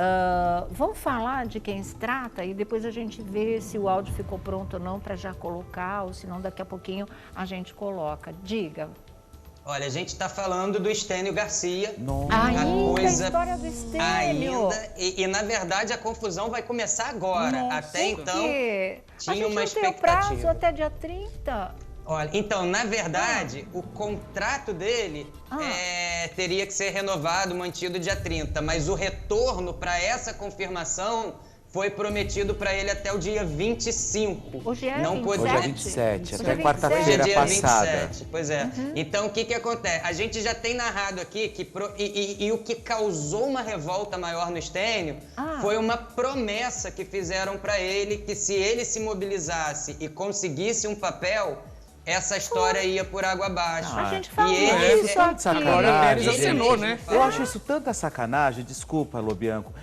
vamos falar de quem se trata e depois a gente vê se o áudio ficou pronto ou não para já colocar, ou se não daqui a pouquinho a gente coloca. Diga. Olha, a gente está falando do Estênio Garcia. A história do Estênio. E na verdade a confusão vai começar agora. Até então tinha uma expectativa. A gente não tem o prazo até dia 30. Olha, então, na verdade, o contrato dele teria que ser renovado, mantido dia 30, mas o retorno para essa confirmação foi prometido para ele até o dia 25. Hoje é não 27? Hoje é 27, até quarta-feira passada. 27, pois é. Então, o que acontece? A gente já tem narrado aqui que e o que causou uma revolta maior no Estênio foi uma promessa que fizeram para ele que se ele se mobilizasse e conseguisse um papel, essa história ia por água abaixo. A gente falou isso aqui. Glória Pérez assinou, né? Eu acho isso tanta sacanagem, desculpa, Lobianco,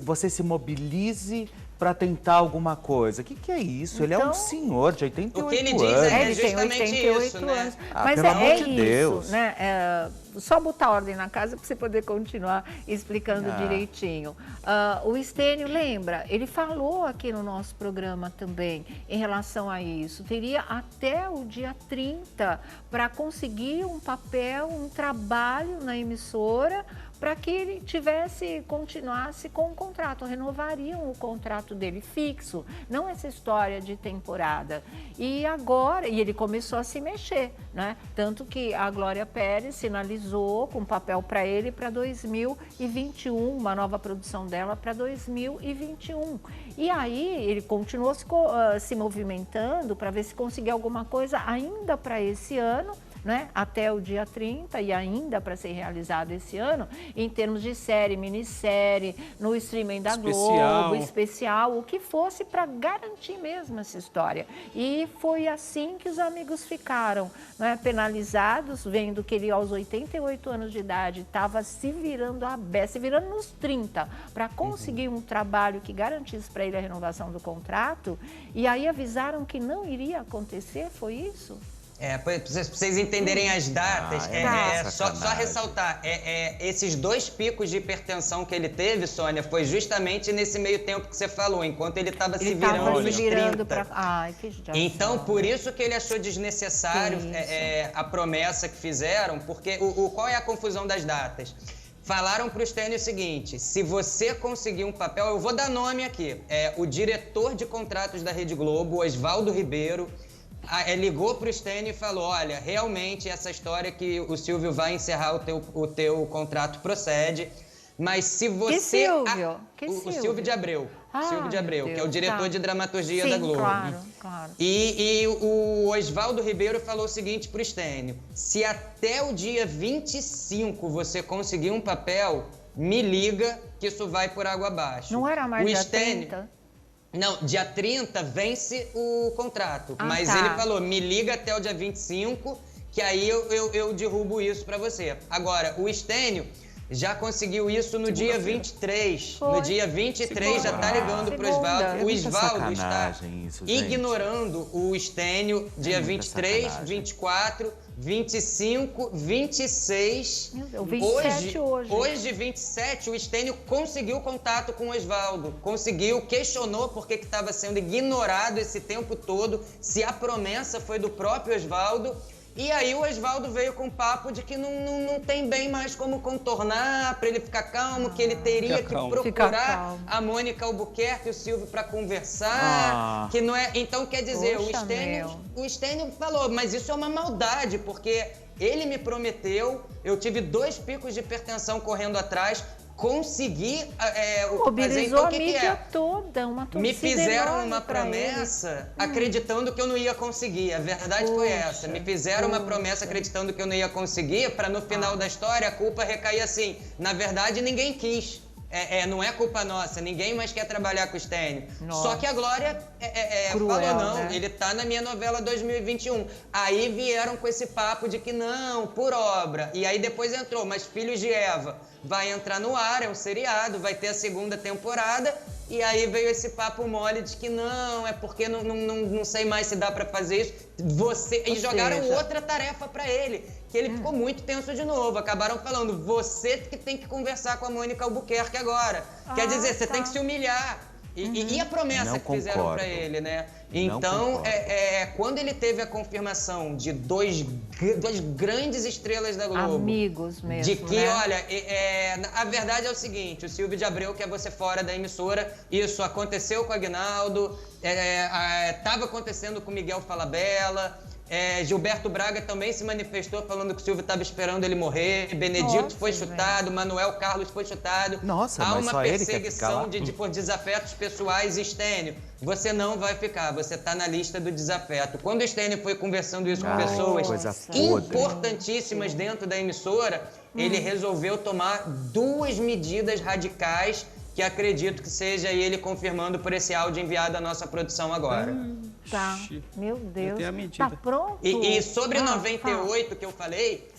você se mobilize para tentar alguma coisa. O que é isso? Ele é um senhor de 88 anos. O que ele diz é justamente isso, né? Mas pelo amor de isso, Deus. né? Só botar ordem na casa para você poder continuar explicando direitinho. O Estênio, lembra, ele falou aqui no nosso programa também em relação a isso. Teria até o dia 30 para conseguir um papel, um trabalho na emissora para que ele continuasse com o contrato, renovariam o contrato dele fixo, não essa história de temporada. E agora, ele começou a se mexer, né? Tanto que a Glória Pérez sinalizou com papel para ele para 2021, uma nova produção dela para 2021. E aí ele continuou se movimentando para ver se conseguia alguma coisa ainda para esse ano, né, até o dia 30 e ainda para ser realizado esse ano, em termos de série, minissérie, no streaming da Globo, especial, o que fosse para garantir mesmo essa história. E foi assim que os amigos ficaram, né, penalizados, vendo que ele aos 88 anos de idade estava se virando nos 30 para conseguir um trabalho que garantisse para ele a renovação do contrato, e aí avisaram que não iria acontecer, foi isso? Para vocês entenderem as datas, só ressaltar, esses 2 picos de hipertensão que ele teve, Sônia, foi justamente nesse meio tempo que você falou, enquanto ele estava se virando nos 30. Ai, que então, por isso que ele achou desnecessário a promessa que fizeram, porque qual é a confusão das datas? Falaram para o Stênio o seguinte: se você conseguir um papel, eu vou dar nome aqui, o diretor de contratos da Rede Globo, Oswaldo Ribeiro, ligou para o Stênio e falou: olha, realmente essa história que o Silvio vai encerrar o teu contrato procede, mas se você... Que Silvio? O Silvio de Abreu. Silvio de Abreu, que é o diretor de dramaturgia da Globo. Claro. E o Oswaldo Ribeiro falou o seguinte para o Stênio: se até o dia 25 você conseguir um papel, me liga que isso vai por água abaixo. Não era mais dia 30? Não, dia 30 vence o contrato, mas ele falou, me liga até o dia 25, que aí eu derrubo isso para você. Agora, o Stênio já conseguiu isso no dia 23. No dia 23 já tá ligando pro Oswaldo. O Oswaldo está ignorando o Stênio dia 23, 24, 25, 26. Meu Deus, 27 hoje. Hoje, 27, o Stênio conseguiu contato com o Oswaldo. Questionou por que estava sendo ignorado esse tempo todo, se a promessa foi do próprio Oswaldo. E aí o Oswaldo veio com o papo de que não tem bem mais como contornar, para ele ficar calmo, que ele teria que procurar a Mônica Albuquerque e o Silvio para conversar, que não é... Então, quer dizer, o Stênio falou, mas isso é uma maldade, porque ele me prometeu, eu tive 2 picos de hipertensão correndo atrás, consegui fazer, então, o que é? Toda, uma torcida me fizeram uma promessa acreditando que eu não ia conseguir. A verdade foi essa. Me fizeram uma promessa acreditando que eu não ia conseguir, para no final da história a culpa recair assim. Na verdade, ninguém quis. Não é culpa nossa, ninguém mais quer trabalhar com o Stênio. Só que a Glória falou, não, né? Ele tá na minha novela 2021. Aí vieram com esse papo de que não, por obra. E aí depois entrou, mas Filhos de Eva vai entrar no ar, é um seriado, vai ter a 2ª temporada. E aí veio esse papo mole de que não, é porque não sei mais se dá pra fazer isso. E jogaram outra tarefa pra ele, que ele ficou muito tenso de novo. Acabaram falando, você que tem que conversar com a Mônica Albuquerque agora. Quer dizer, você tem que se humilhar. E a promessa que fizeram pra ele, né? Então, quando ele teve a confirmação de duas grandes estrelas da Globo... Amigos mesmo, de que, olha, a verdade é o seguinte, o Silvio de Abreu quer você fora da emissora, isso aconteceu com o Aguinaldo, estava acontecendo com Miguel Falabella... Gilberto Braga também se manifestou falando que o Silvio estava esperando ele morrer, Benedito foi chutado, Manuel Carlos foi chutado. Há uma perseguição por desafetos pessoais. Stênio, você não vai ficar, você está na lista do desafeto. Quando o Stênio foi conversando isso com pessoas importantíssimas dentro da emissora, ele resolveu tomar 2 medidas radicais que acredito que seja ele confirmando por esse áudio enviado à nossa produção agora. Tá, meu Deus, tá pronto? E sobre 98 que eu falei,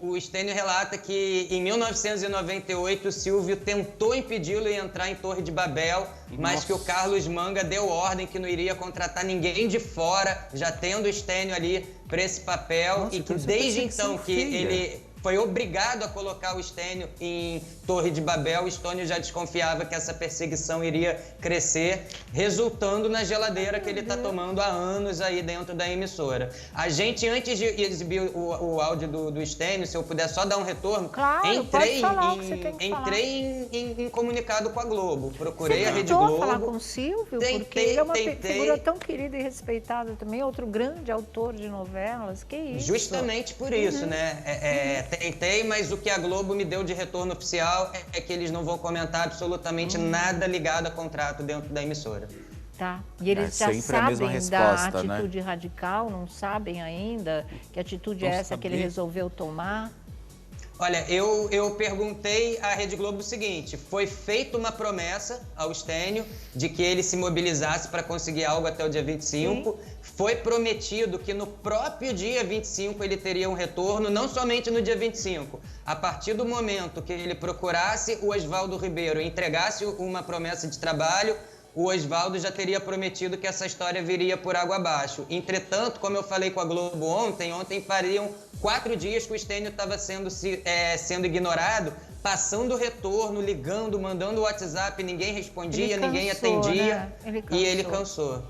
o Stênio relata que em 1998 o Silvio tentou impedi-lo de entrar em Torre de Babel, mas que o Carlos Manga deu ordem que não iria contratar ninguém de fora, já tendo o Stênio ali para esse papel, e que desde então que ele foi obrigado a colocar o Stênio em Torre de Babel. O Stênio já desconfiava que essa perseguição iria crescer, resultando na geladeira que ele está tomando há anos aí dentro da emissora. A gente, antes de exibir o áudio do Stênio, se eu puder só dar um retorno, entrei em comunicado com a Globo, procurei a Rede Globo. Falar com o Silvio? Porque ele é uma figura tão querida e respeitada também, outro grande autor de novelas, que isso? Justamente por isso, né? Tentei, mas o que a Globo me deu de retorno oficial é que eles não vão comentar absolutamente nada ligado a contrato dentro da emissora. Tá. E eles já sabem da atitude radical, não sabem ainda que atitude é essa que ele resolveu tomar? Olha, eu perguntei à Rede Globo o seguinte: foi feita uma promessa ao Stênio de que ele se mobilizasse para conseguir algo até o dia 25. Sim. Foi prometido que no próprio dia 25 ele teria um retorno, não somente no dia 25. A partir do momento que ele procurasse o Oswaldo Ribeiro e entregasse uma promessa de trabalho, o Oswaldo já teria prometido que essa história viria por água abaixo. Entretanto, como eu falei com a Globo ontem fariam 4 dias que o Stênio estava sendo ignorado, passando retorno, ligando, mandando WhatsApp, ninguém respondia, ninguém atendia, né? E ele cansou.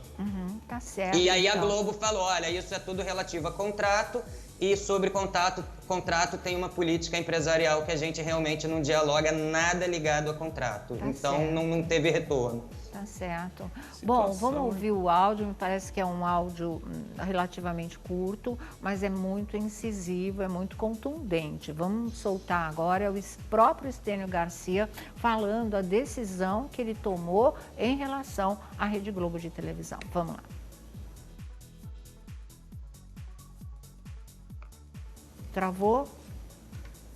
Tá certo. E aí a Globo falou, olha, isso é tudo relativo a contrato, e sobre contrato tem uma política empresarial que a gente realmente não dialoga nada ligado a contrato. Tá então não teve retorno. Tá certo. Bom, vamos ouvir o áudio. Me parece que é um áudio relativamente curto, mas é muito incisivo, é muito contundente. Vamos soltar agora o próprio Stênio Garcia falando a decisão que ele tomou em relação à Rede Globo de televisão. Vamos lá. Travou?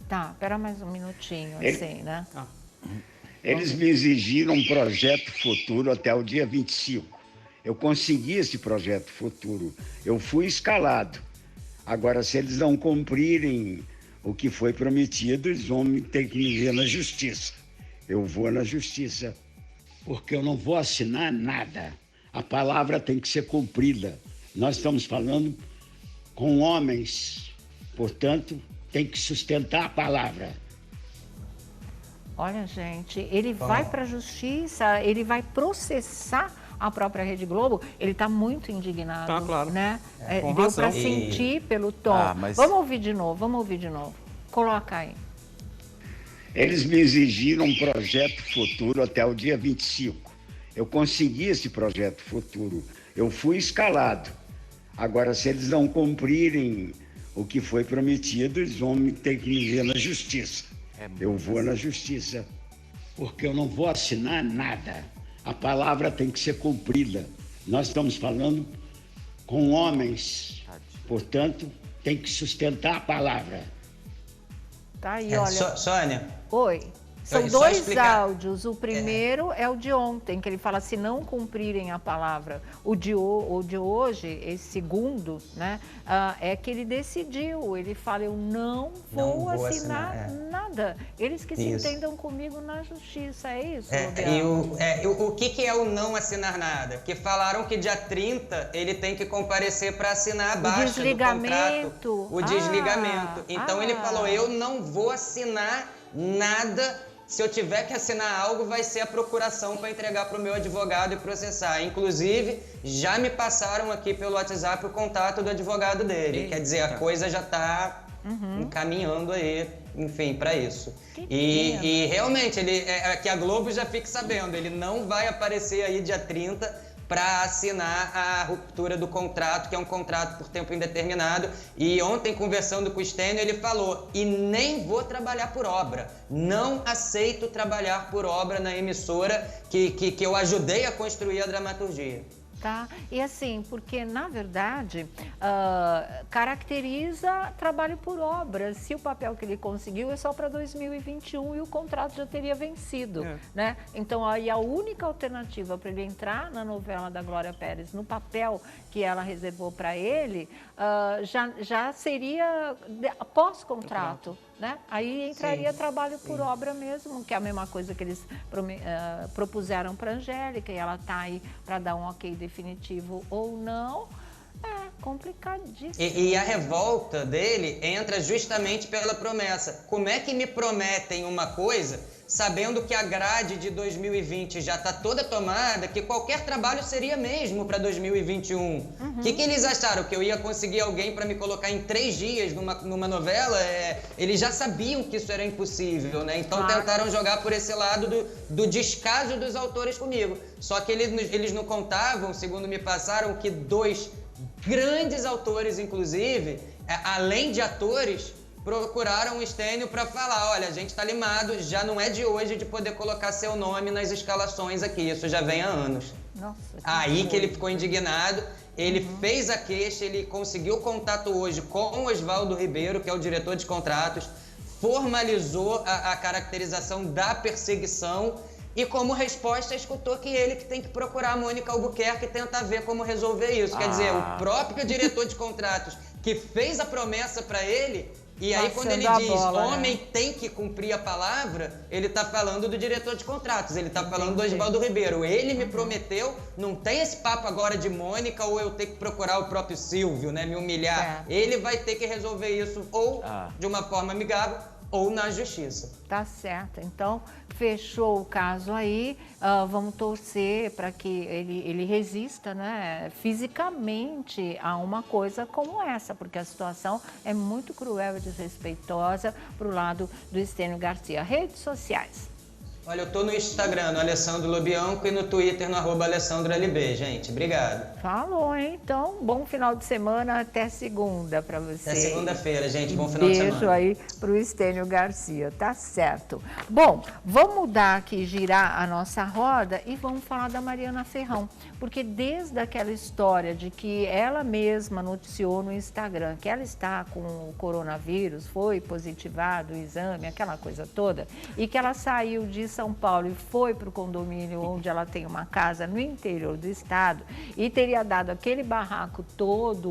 Tá, espera mais um minutinho, assim, né? Eles me exigiram um projeto futuro até o dia 25. Eu consegui esse projeto futuro. Eu fui escalado. Agora, se eles não cumprirem o que foi prometido, eles vão ter que me ver na justiça. Eu vou na justiça, porque eu não vou assinar nada. A palavra tem que ser cumprida. Nós estamos falando com homens, portanto, tem que sustentar a palavra. Olha, gente, ele vai para a justiça, ele vai processar a própria Rede Globo. Ele está muito indignado, tá, claro. Né? Deu para sentir pelo tom. Vamos ouvir de novo, Coloca aí. Eles me exigiram um projeto futuro até o dia 25. Eu consegui esse projeto futuro. Eu fui escalado. Agora, se eles não cumprirem o que foi prometido, eles vão ter que me ver na justiça. Eu vou na justiça, porque eu não vou assinar nada. A palavra tem que ser cumprida. Nós estamos falando com homens, portanto, tem que sustentar a palavra. Tá aí, olha. Sônia. Oi. São 2 áudios. O primeiro é o de ontem, que ele fala se não cumprirem a palavra. O de hoje, esse segundo, né, é que ele decidiu. Ele fala, eu não vou assinar nada. Eles que se entendam comigo na justiça, é isso? O que é o não assinar nada? Que falaram que dia 30 ele tem que comparecer para assinar a baixa do contrato. O desligamento. Então ele falou, eu não vou assinar nada. Se eu tiver que assinar algo, vai ser a procuração para entregar para o meu advogado e processar. Inclusive, já me passaram aqui pelo WhatsApp o contato do advogado dele. Quer dizer, a coisa já está encaminhando aí, enfim, para isso. E realmente, que a Globo já fique sabendo, ele não vai aparecer aí dia 30 para assinar a ruptura do contrato, que é um contrato por tempo indeterminado. E ontem, conversando com o Stênio, ele falou, e nem vou trabalhar por obra. Não aceito trabalhar por obra na emissora que eu ajudei a construir a dramaturgia. Tá? E assim, porque na verdade caracteriza trabalho por obra. Se o papel que ele conseguiu é só para 2021 e o contrato já teria vencido, né? Então aí a única alternativa para ele entrar na novela da Glória Pérez no papel que ela reservou para ele já seria pós-contrato. Né? Aí entraria trabalho por obra mesmo, que é a mesma coisa que eles propuseram para a Angélica, e ela está aí para dar um ok definitivo ou não. É complicadíssimo. E a revolta dele entra justamente pela promessa. Como é que me prometem uma coisa, sabendo que a grade de 2020 já está toda tomada, que qualquer trabalho seria mesmo para 2021? O que eles acharam? Que eu ia conseguir alguém para me colocar em 3 dias numa novela? Eles já sabiam que isso era impossível, né? Então tentaram jogar por esse lado do descaso dos autores comigo. Só que eles não contavam, segundo me passaram, que 2 grandes autores, inclusive, além de atores, procuraram o Stênio para falar, olha, a gente está limado, já não é de hoje de poder colocar seu nome nas escalações aqui, isso já vem há anos. Nossa, Aí que ele ficou indignado, ele fez a queixa, ele conseguiu contato hoje com o Oswaldo Ribeiro, que é o diretor de contratos, formalizou a caracterização da perseguição e, como resposta, escutou que ele que tem que procurar a Mônica Albuquerque e tentar ver como resolver isso. Quer dizer, o próprio diretor de contratos que fez a promessa para ele, e aí quando ele diz homem tem que cumprir a palavra, ele está falando do diretor de contratos, ele está falando do Oswaldo Ribeiro. Ele me prometeu, não tem esse papo agora de Mônica ou eu ter que procurar o próprio Silvio, né, me humilhar. Ele vai ter que resolver isso ou de uma forma amigável ou na justiça. Tá certo. Então, fechou o caso aí. Vamos torcer para que ele resista, né, fisicamente a uma coisa como essa, porque a situação é muito cruel e desrespeitosa para o lado do Estênio Garcia. Redes sociais. Olha, eu tô no Instagram, no Alessandro Lobianco, e no Twitter, no @AlessandroLB, gente. Obrigado. Falou, hein? Então, bom final de semana, até segunda para você. Até segunda-feira, gente. Bom final de semana. Beijo aí pro Estênio Garcia, tá certo. Bom, vamos mudar aqui, girar a nossa roda e vamos falar da Mariana Ferrão, porque desde aquela história de que ela mesma noticiou no Instagram que ela está com o coronavírus, foi positivado o exame, aquela coisa toda, e que ela saiu de São Paulo e foi para o condomínio onde ela tem uma casa no interior do estado e teria dado aquele barraco todo,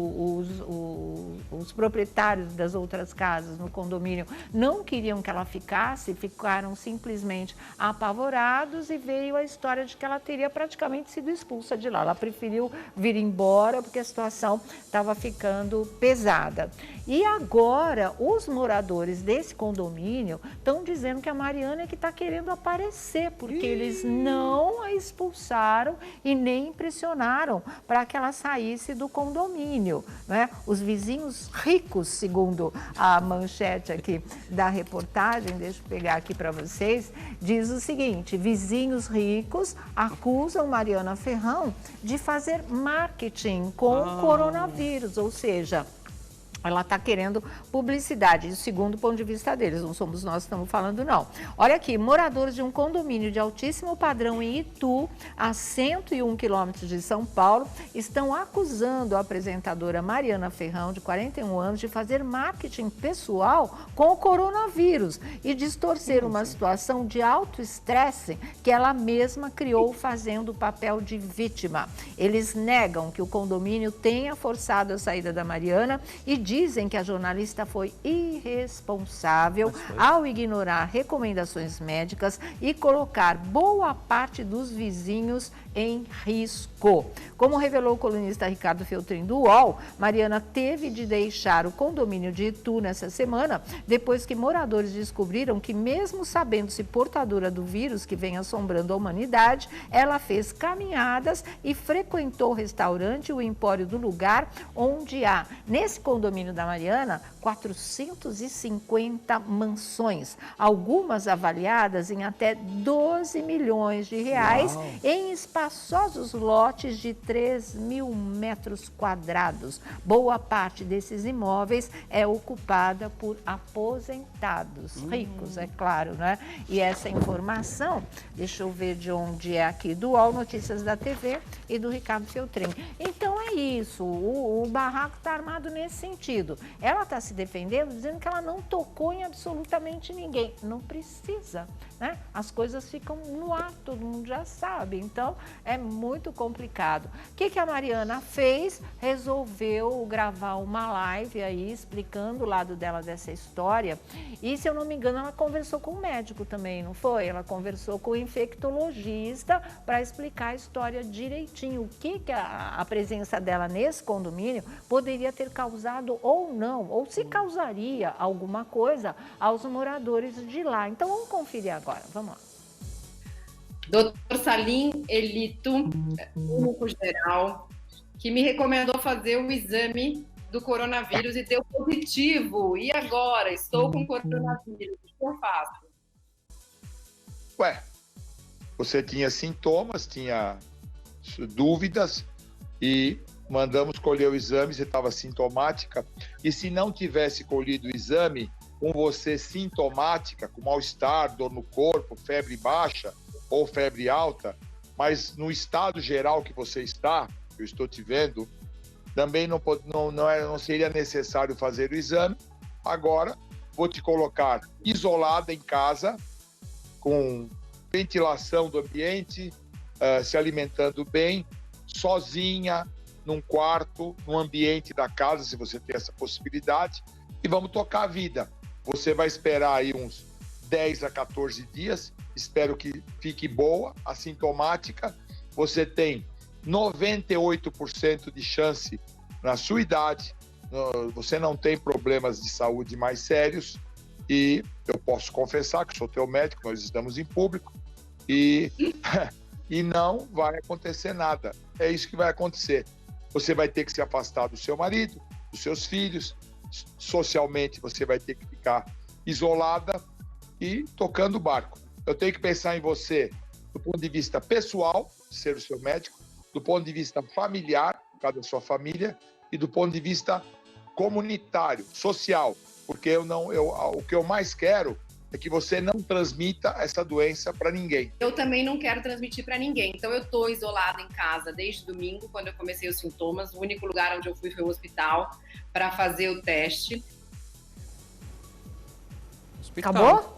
os proprietários das outras casas no condomínio não queriam que ela ficasse, ficaram simplesmente apavorados e veio a história de que ela teria praticamente sido expulsa de lá. Ela preferiu vir embora porque a situação estava ficando pesada. E agora os moradores desse condomínio estão dizendo que a Mariana é que está querendo aparecer, porque eles não a expulsaram e nem pressionaram para que ela saísse do condomínio, né? Os vizinhos ricos, segundo a manchete aqui da reportagem, deixa eu pegar aqui para vocês, diz o seguinte: vizinhos ricos acusam Mariana Ferrão de fazer marketing com o coronavírus, ou seja, ela está querendo publicidade, segundo o ponto de vista deles, não somos nós que estamos falando, não. Olha aqui, moradores de um condomínio de altíssimo padrão em Itu, a 101 quilômetros de São Paulo, estão acusando a apresentadora Mariana Ferrão, de 41 anos, de fazer marketing pessoal com o coronavírus e distorcer uma situação de alto estresse que ela mesma criou fazendo o papel de vítima. Eles negam que o condomínio tenha forçado a saída da Mariana e dizem que a jornalista foi irresponsável ao ignorar recomendações médicas e colocar boa parte dos vizinhos em risco. Como revelou o colunista Ricardo Feltrin do UOL, Mariana teve de deixar o condomínio de Itu nessa semana, depois que moradores descobriram que, mesmo sabendo-se portadora do vírus que vem assombrando a humanidade, ela fez caminhadas e frequentou o restaurante e o empório do lugar, onde há, nesse condomínio da Mariana, 450 mansões, algumas avaliadas em até 12 milhões de reais, em espaçosos lotes de 3.000 metros quadrados. Boa parte desses imóveis é ocupada por aposentados, ricos, é claro, né? E essa informação, deixa eu ver de onde é aqui, do UOL, Notícias da TV e do Ricardo Feltrin. Então é isso, o barraco está armado nesse sentido. Ela está se defendendo, dizendo que ela não tocou em absolutamente ninguém. Não precisa, né? As coisas ficam no ar, todo mundo já sabe. Então, é muito complicado. O que a Mariana fez? Resolveu gravar uma live aí, explicando o lado dela dessa história. E, se eu não me engano, ela conversou com o médico também, não foi? Ela conversou com o infectologista para explicar a história direitinho. O que a presença dela nesse condomínio poderia ter causado ou não, ou se causaria alguma coisa aos moradores de lá. Então, vamos conferir agora. Vamos lá. Dr. Salim Elito, clínico geral, que me recomendou fazer o exame do coronavírus e deu positivo. E agora? Estou com coronavírus. O que eu faço? Ué, você tinha sintomas, tinha dúvidas e mandamos colher o exame, você estava sintomática. E se não tivesse colhido o exame, com você sintomática, com mal-estar, dor no corpo, febre baixa ou febre alta, mas no estado geral que você está, eu estou te vendo, também não seria necessário fazer o exame. Agora, vou te colocar isolada em casa, com ventilação do ambiente, se alimentando bem, sozinha, num quarto, no ambiente da casa, se você tem essa possibilidade, e vamos tocar a vida. Você vai esperar aí uns 10 a 14 dias, espero que fique boa, assintomática. Você tem 98% de chance na sua idade, você não tem problemas de saúde mais sérios, e eu posso confessar que sou teu médico, nós estamos em público, e não vai acontecer nada. É isso que vai acontecer. Você vai ter que se afastar do seu marido, dos seus filhos, socialmente você vai ter que ficar isolada e tocando o barco. Eu tenho que pensar em você do ponto de vista pessoal, ser o seu médico, do ponto de vista familiar, por causa da sua família, e do ponto de vista comunitário, social, porque o que eu mais quero é que você não transmita essa doença para ninguém. Eu também não quero transmitir para ninguém, então eu estou isolada em casa desde domingo, quando eu comecei os sintomas. O único lugar onde eu fui foi o hospital para fazer o teste. Hospital. Acabou?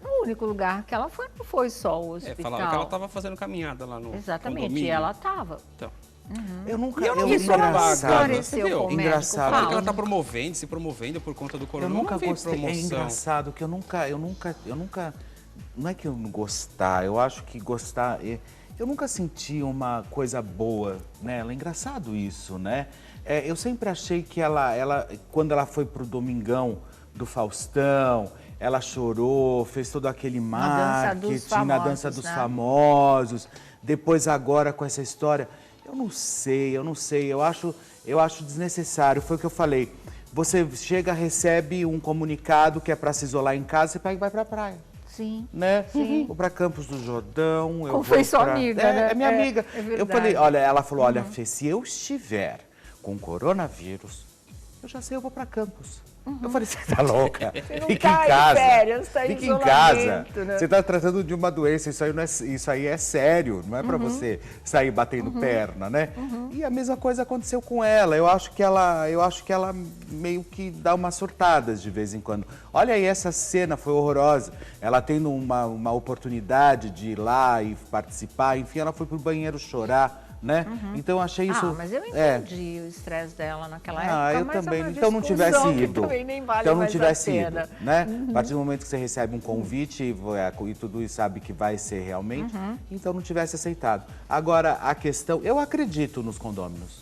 O único lugar que ela foi não foi só o hospital. Falaram que ela estava fazendo caminhada lá no Exatamente, condomínio. E ela estava. Então. Eu nunca... E eu não eu vi Isso ela propaganda. esclareceu com o Engraçado. Falaram que médico. ela está se promovendo por conta do Eu corona. nunca não vi gostei. promoção. É engraçado que eu nunca... Não é que eu não gostar, eu acho que gostar... Eu nunca senti uma coisa boa nela. É engraçado isso, né? Eu sempre achei que quando ela foi pro Domingão do Faustão, ela chorou, fez todo aquele marketing na Dança dos Famosos. Depois agora com essa história... Eu não sei, eu acho desnecessário, foi o que eu falei. Você chega, recebe um comunicado que é para se isolar em casa, você pega e vai para a praia. Sim. Né? Sim. Vou para Campos do Jordão. Como foi sua amiga, né? É minha amiga. É verdade. Eu falei, olha, ela falou, olha, Fê, se eu estiver com coronavírus, eu já sei, eu vou para Campos. Eu falei, você tá louca? Você não Fica tá em casa. férias, tá em Fica em casa. isolamento, né? Você está tratando de uma doença, isso aí é sério, não é para você sair batendo perna, né? E a mesma coisa aconteceu com ela. Eu acho que ela meio que dá umas surtadas de vez em quando. Olha aí, essa cena foi horrorosa. Ela tendo uma oportunidade de ir lá e participar, enfim, ela foi pro banheiro chorar. Né? Então eu achei isso. Mas eu entendi o estresse dela naquela época. Eu mas também. É uma então não tivesse ido. Nem vale então não mais tivesse a ido, pena. né? A partir do momento que você recebe um convite e tudo isso sabe que vai ser realmente, então não tivesse aceitado. Agora a questão, eu acredito nos condôminos.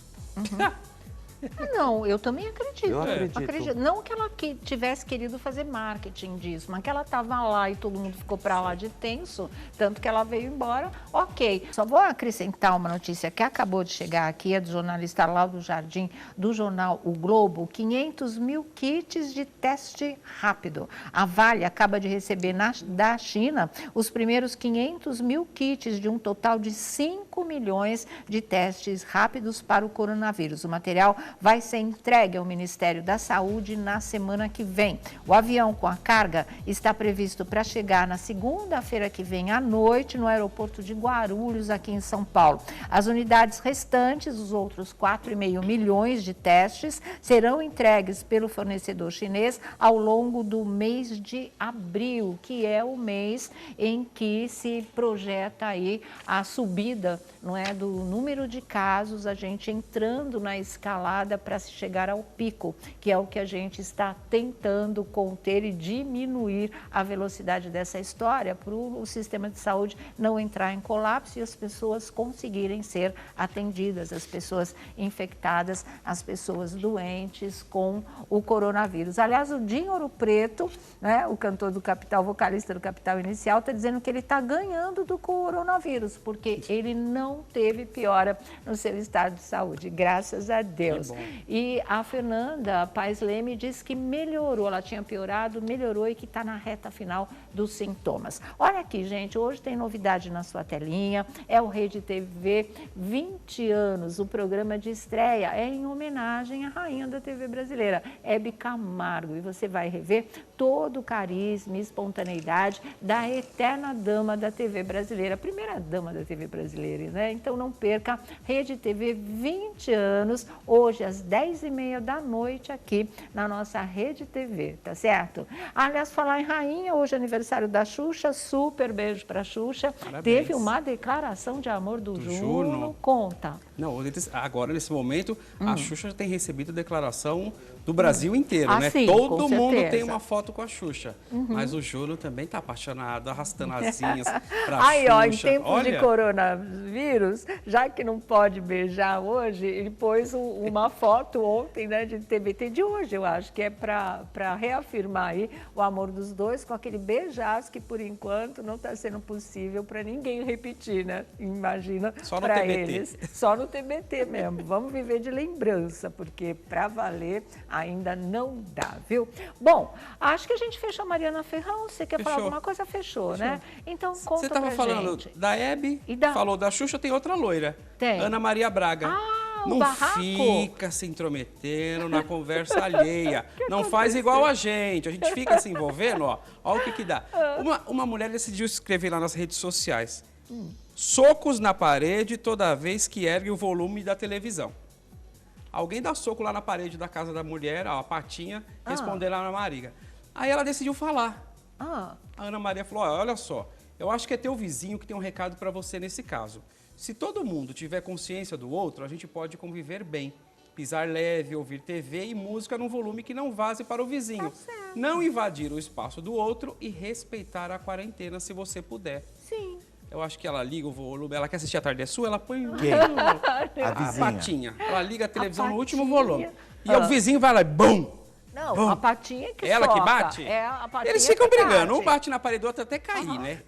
Não, eu também acredito. Eu acredito. Não que ela tivesse querido fazer marketing disso, mas que ela estava lá e todo mundo ficou para lá de tenso, tanto que ela veio embora, ok. Só vou acrescentar uma notícia que acabou de chegar aqui, é do jornalista Lauro Jardim, do jornal O Globo, 500 mil kits de teste rápido. A Vale acaba de receber da China os primeiros 500 mil kits de um total de 5 milhões de testes rápidos para o coronavírus. O material vai ser entregue ao Ministério da Saúde na semana que vem. O avião com a carga está previsto para chegar na segunda-feira que vem à noite no aeroporto de Guarulhos, aqui em São Paulo. As unidades restantes, os outros 4,5 milhões de testes, serão entregues pelo fornecedor chinês ao longo do mês de abril, que é o mês em que se projeta aí a subida, não é, do número de casos, a gente entrando na escalada para se chegar ao pico, que é o que a gente está tentando conter e diminuir a velocidade dessa história para o sistema de saúde não entrar em colapso e as pessoas conseguirem ser atendidas, as pessoas infectadas, as pessoas doentes com o coronavírus. Aliás, o Dinho Ouro Preto, né, o cantor do Capital, vocalista do Capital Inicial, está dizendo que ele está ganhando do coronavírus, porque ele não teve piora no seu estado de saúde, graças a Deus. Deus. E a Fernanda Paes Leme disse que melhorou, ela tinha piorado, melhorou e que está na reta final dos sintomas. Olha aqui, gente, hoje tem novidade na sua telinha, é o Rede TV 20 anos, o programa de estreia é em homenagem à rainha da TV brasileira, Hebe Camargo, e você vai rever todo o carisma e espontaneidade da eterna dama da TV brasileira, a primeira dama da TV brasileira, né? Então não perca Rede TV 20 anos, hoje às 10h30 da noite aqui na nossa Rede TV, tá certo? Aliás, falar em rainha, hoje é aniversário da Xuxa, super beijo pra Xuxa. Parabéns. Teve uma declaração de amor do Juno, conta. Não, agora nesse momento a Xuxa tem recebido declaração do Brasil inteiro, né? Sim, Todo mundo tem uma foto com a Xuxa, mas o Juno também tá apaixonado, arrastando asinhas pra Xuxa. Ó, em tempos de coronavírus, já que não pode beijar hoje, ele pôs uma foto ontem, né, de TBT de hoje, eu acho, que é para reafirmar aí o amor dos dois com aquele beijaço que, por enquanto, não está sendo possível para ninguém repetir, né? Imagina para eles. Só no TBT mesmo. Vamos viver de lembrança, porque para valer ainda não dá, viu? Bom, acho que a gente fechou a Mariana Ferrão. Você quer falar alguma coisa? Fechou, né? Então conta. Você estava falando da Hebe, falou da Xuxa, tem outra loira. Tem. Ana Maria Braga. Não fica se intrometendo na conversa alheia. Não faz igual a gente fica se envolvendo, ó. Olha o que dá. Uma mulher decidiu escrever lá nas redes sociais. Socos na parede toda vez que ergue o volume da televisão. Alguém dá soco lá na parede da casa da mulher, ó, a Patinha, respondendo a Ana Maria. Aí ela decidiu falar. A Ana Maria falou, olha só, eu acho que é teu vizinho que tem um recado para você nesse caso. Se todo mundo tiver consciência do outro, a gente pode conviver bem. Pisar leve, ouvir TV e música num volume que não vaze para o vizinho. Não invadir o espaço do outro e respeitar a quarentena se você puder. Sim. Eu acho que ela liga o volume, ela quer assistir A Tarde é Sua, ela põe a Patinha. Ela liga a televisão no último volume. E o vizinho vai lá e bum! Não, bum. a Patinha que Ela soca. que bate? É a Patinha. Eles ficam brigando, bate. um bate na parede, o outro até cair, né?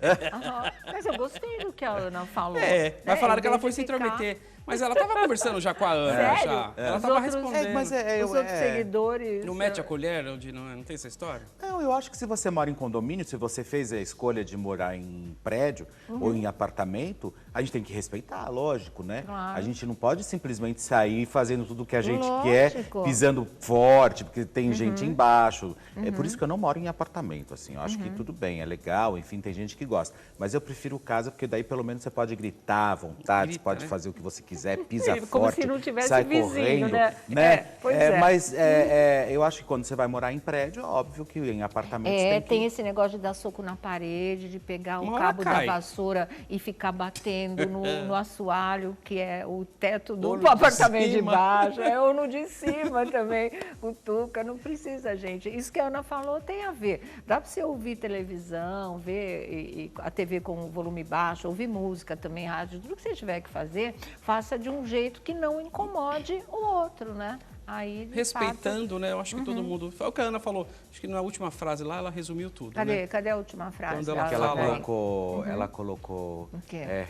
Mas eu gostei do que a Ana falou. Mas falaram que ela foi se intrometer. Mas ela estava conversando já com a Ana. Sério? Já. Ela estava respondendo. Os outros seguidores... Não mete a colher, onde não tem essa história? Não, eu acho que se você mora em condomínio, se você fez a escolha de morar em prédio ou em apartamento, a gente tem que respeitar, lógico, né? Claro. A gente não pode simplesmente sair fazendo tudo o que a gente quer, pisando forte, porque tem gente embaixo. É por isso que eu não moro em apartamento, assim. Eu acho que tudo bem, é legal, enfim, tem gente que gosta. Mas eu prefiro casa, porque daí pelo menos você pode gritar à vontade, você pode fazer o que você quiser, pisa Como forte, se não tivesse sai vizinho, correndo, né? Mas eu acho que quando você vai morar em prédio, é óbvio que em apartamentos tem esse negócio de dar soco na parede, de pegar o cabo da vassoura e ficar batendo no assoalho, que é o teto do apartamento de baixo, ou no de cima também, cutuca, não precisa, gente. Isso que a Ana falou tem a ver. Dá para você ouvir televisão, ver a TV com o volume baixo, ouvir música também, rádio, tudo que você tiver que fazer, faça de um jeito que não incomode o outro, né? Aí, respeitando, né? Eu acho que todo mundo... Foi o que a Ana falou. Acho que na última frase lá, ela resumiu tudo, Cadê a última frase? Quando ela colocou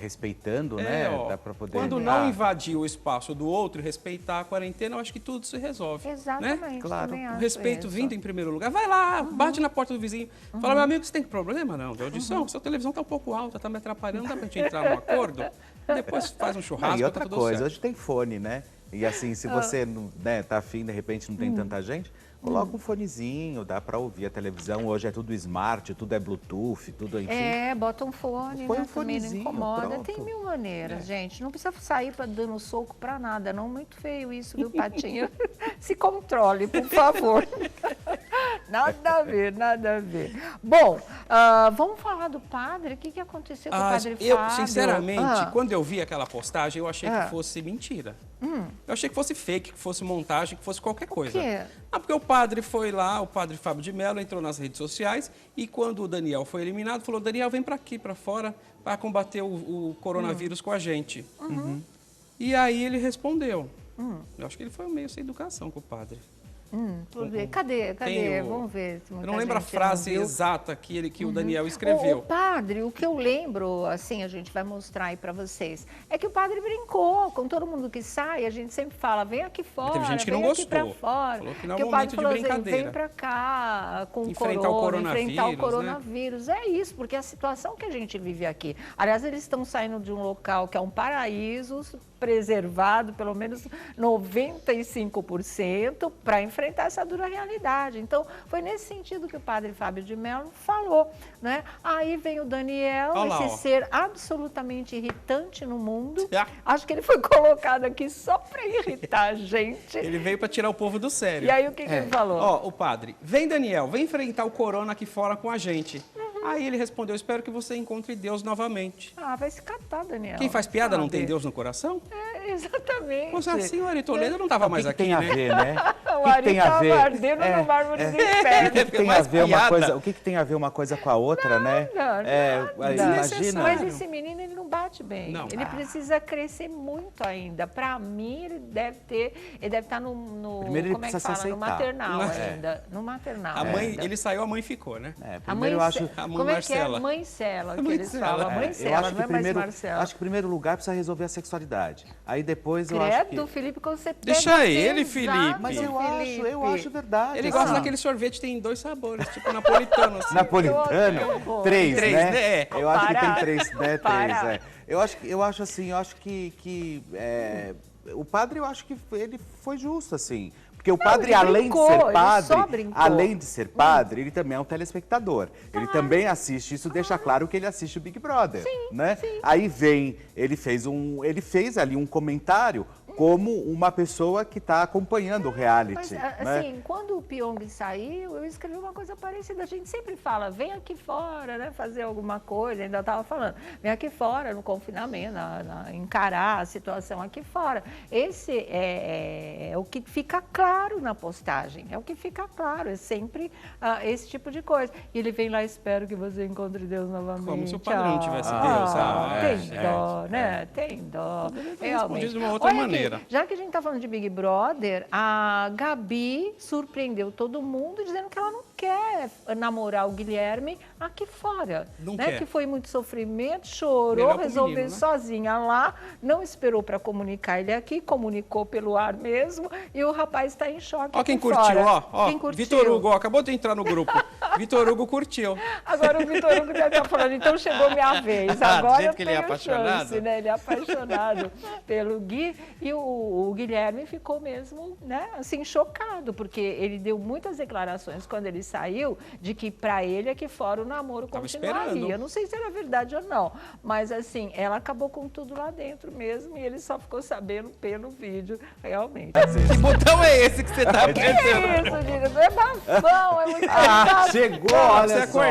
respeitando, né? Dá pra poder... Quando não invadir o espaço do outro e respeitar a quarentena, eu acho que tudo se resolve. Exatamente. Né? Claro. O respeito vindo em primeiro lugar. Vai lá, bate na porta do vizinho. Fala, meu amigo, você tem problema? Não, de audição? Sua televisão tá um pouco alta, tá me atrapalhando, não dá pra gente entrar num acordo? Depois faz um churrasco, e outra tá tudo coisa, certo. hoje tem fone, né? E assim, se você não, tá afim, de repente não tem tanta gente, coloca um fonezinho, dá para ouvir a televisão. Hoje é tudo smart, tudo é Bluetooth, tudo enfim. Bota um fone, põe né? um Também não fonezinho, incomoda. pronto. Tem mil maneiras, gente. Não precisa sair dando soco para nada, não. Muito feio isso, viu, Patinha? Se controle, por favor. Nada a ver, nada a ver. Bom, vamos falar do padre? O que aconteceu com o padre Fábio? Eu, sinceramente, quando eu vi aquela postagem, eu achei que fosse mentira. Eu achei que fosse fake, que fosse montagem, que fosse qualquer coisa. Por quê? Porque o padre foi lá, o padre Fábio de Mello entrou nas redes sociais e quando o Daniel foi eliminado, falou, Daniel, vem para aqui, para fora, para combater o coronavírus com a gente. E aí ele respondeu. Eu acho que ele foi meio sem educação com o padre. Cadê? Vamos ver. Eu não lembro a frase exata que o Daniel escreveu. O padre, o que eu lembro, assim, a gente vai mostrar aí para vocês, é que o padre brincou com todo mundo que sai, a gente sempre fala, vem aqui fora, teve gente que vem não aqui para gostou. fora. Falou que não é o padre falou momento de brincadeira. Vem para cá com enfrentar o coronavírus. É isso, porque a situação que a gente vive aqui. Aliás, eles estão saindo de um local que é um paraíso, preservado, pelo menos 95%, para enfrentar essa dura realidade. Então, foi nesse sentido que o padre Fábio de Mello falou, né? Aí vem o Daniel, esse ser absolutamente irritante no mundo. Acho que ele foi colocado aqui só para irritar a gente. Ele veio para tirar o povo do sério. E aí, o que ele falou? Ó, o padre, vem Daniel, vem enfrentar o corona aqui fora com a gente. Aí ele respondeu, espero que você encontre Deus novamente. Vai se catar, Daniel. Quem faz piada não tem Deus no coração? Exatamente. Pois assim, o Ari Toledo não estava mais aqui, tem a ver, né? O Ari tem a ver? Ardendo no mármore do inferno. O que tem a ver uma coisa com a outra, né? Imagina. Mas esse menino, ele não bate bem. Ele precisa crescer muito ainda. Para mim, ele deve estar no primeiro ele como é que precisa fala? No maternal ainda. No maternal. A mãe, ele saiu, a mãe ficou, né? Primeiro eu acho... A mãe como é Marcela. que é? Mãe-cela, que eles falam. Mãe-cela, não é mais Marcela. Acho que em primeiro lugar precisa resolver a sexualidade. Aí depois eu acho que... Credo, Felipe, quando você pega... Deixa ele, Felipe. Mas eu acho verdade. Ele gosta daquele sorvete, tem 2 sabores, tipo napolitano. Assim. Napolitano? 3, né? Eu acho que tem 3, né? 3, Eu acho assim, o padre, eu acho que ele foi justo, assim. Porque o padre, além de ser padre, ele também é um telespectador. Ele também assiste, isso deixa claro que ele assiste o Big Brother, né? Sim. Aí ele fez ali um comentário como uma pessoa que está acompanhando o reality. Mas, assim, quando o Pyong saiu, eu escrevi uma coisa parecida. A gente sempre fala, vem aqui fora, né, fazer alguma coisa. Ainda estava falando, vem aqui fora no confinamento, encarar a situação aqui fora. Esse é o que fica claro na postagem. É o que fica claro, é sempre esse tipo de coisa. E ele vem lá, espero que você encontre Deus novamente. Como se o padrão tivesse Deus. Tem dó, né? Tem dó. Realmente. De uma outra maneira. Já que a gente está falando de Big Brother, a Gabi surpreendeu todo mundo dizendo que ela não quer namorar o Guilherme aqui fora. Não quer. Que foi muito sofrimento, chorou, resolveu sozinha lá, não esperou para comunicar ele aqui, comunicou pelo ar mesmo e o rapaz está em choque. Ó quem curtiu, quem curtiu. Vitor Hugo, acabou de entrar no grupo. Vitor Hugo curtiu. Agora o Vitor Hugo já está falando, então chegou minha vez. Agora eu tenho ele é apaixonado. Chance, né? Ele é apaixonado pelo Gui e o Guilherme ficou mesmo, né, assim, chocado, porque ele deu muitas declarações quando ele saiu de que para ele aqui fora o namoro continuaria. Não sei se era verdade ou não, mas assim, ela acabou com tudo lá dentro mesmo e ele só ficou sabendo pelo vídeo, realmente. Que botão é esse que você tá apertando? Que é isso, diretor? É bafão, é muito bafão. Chegou, olha só.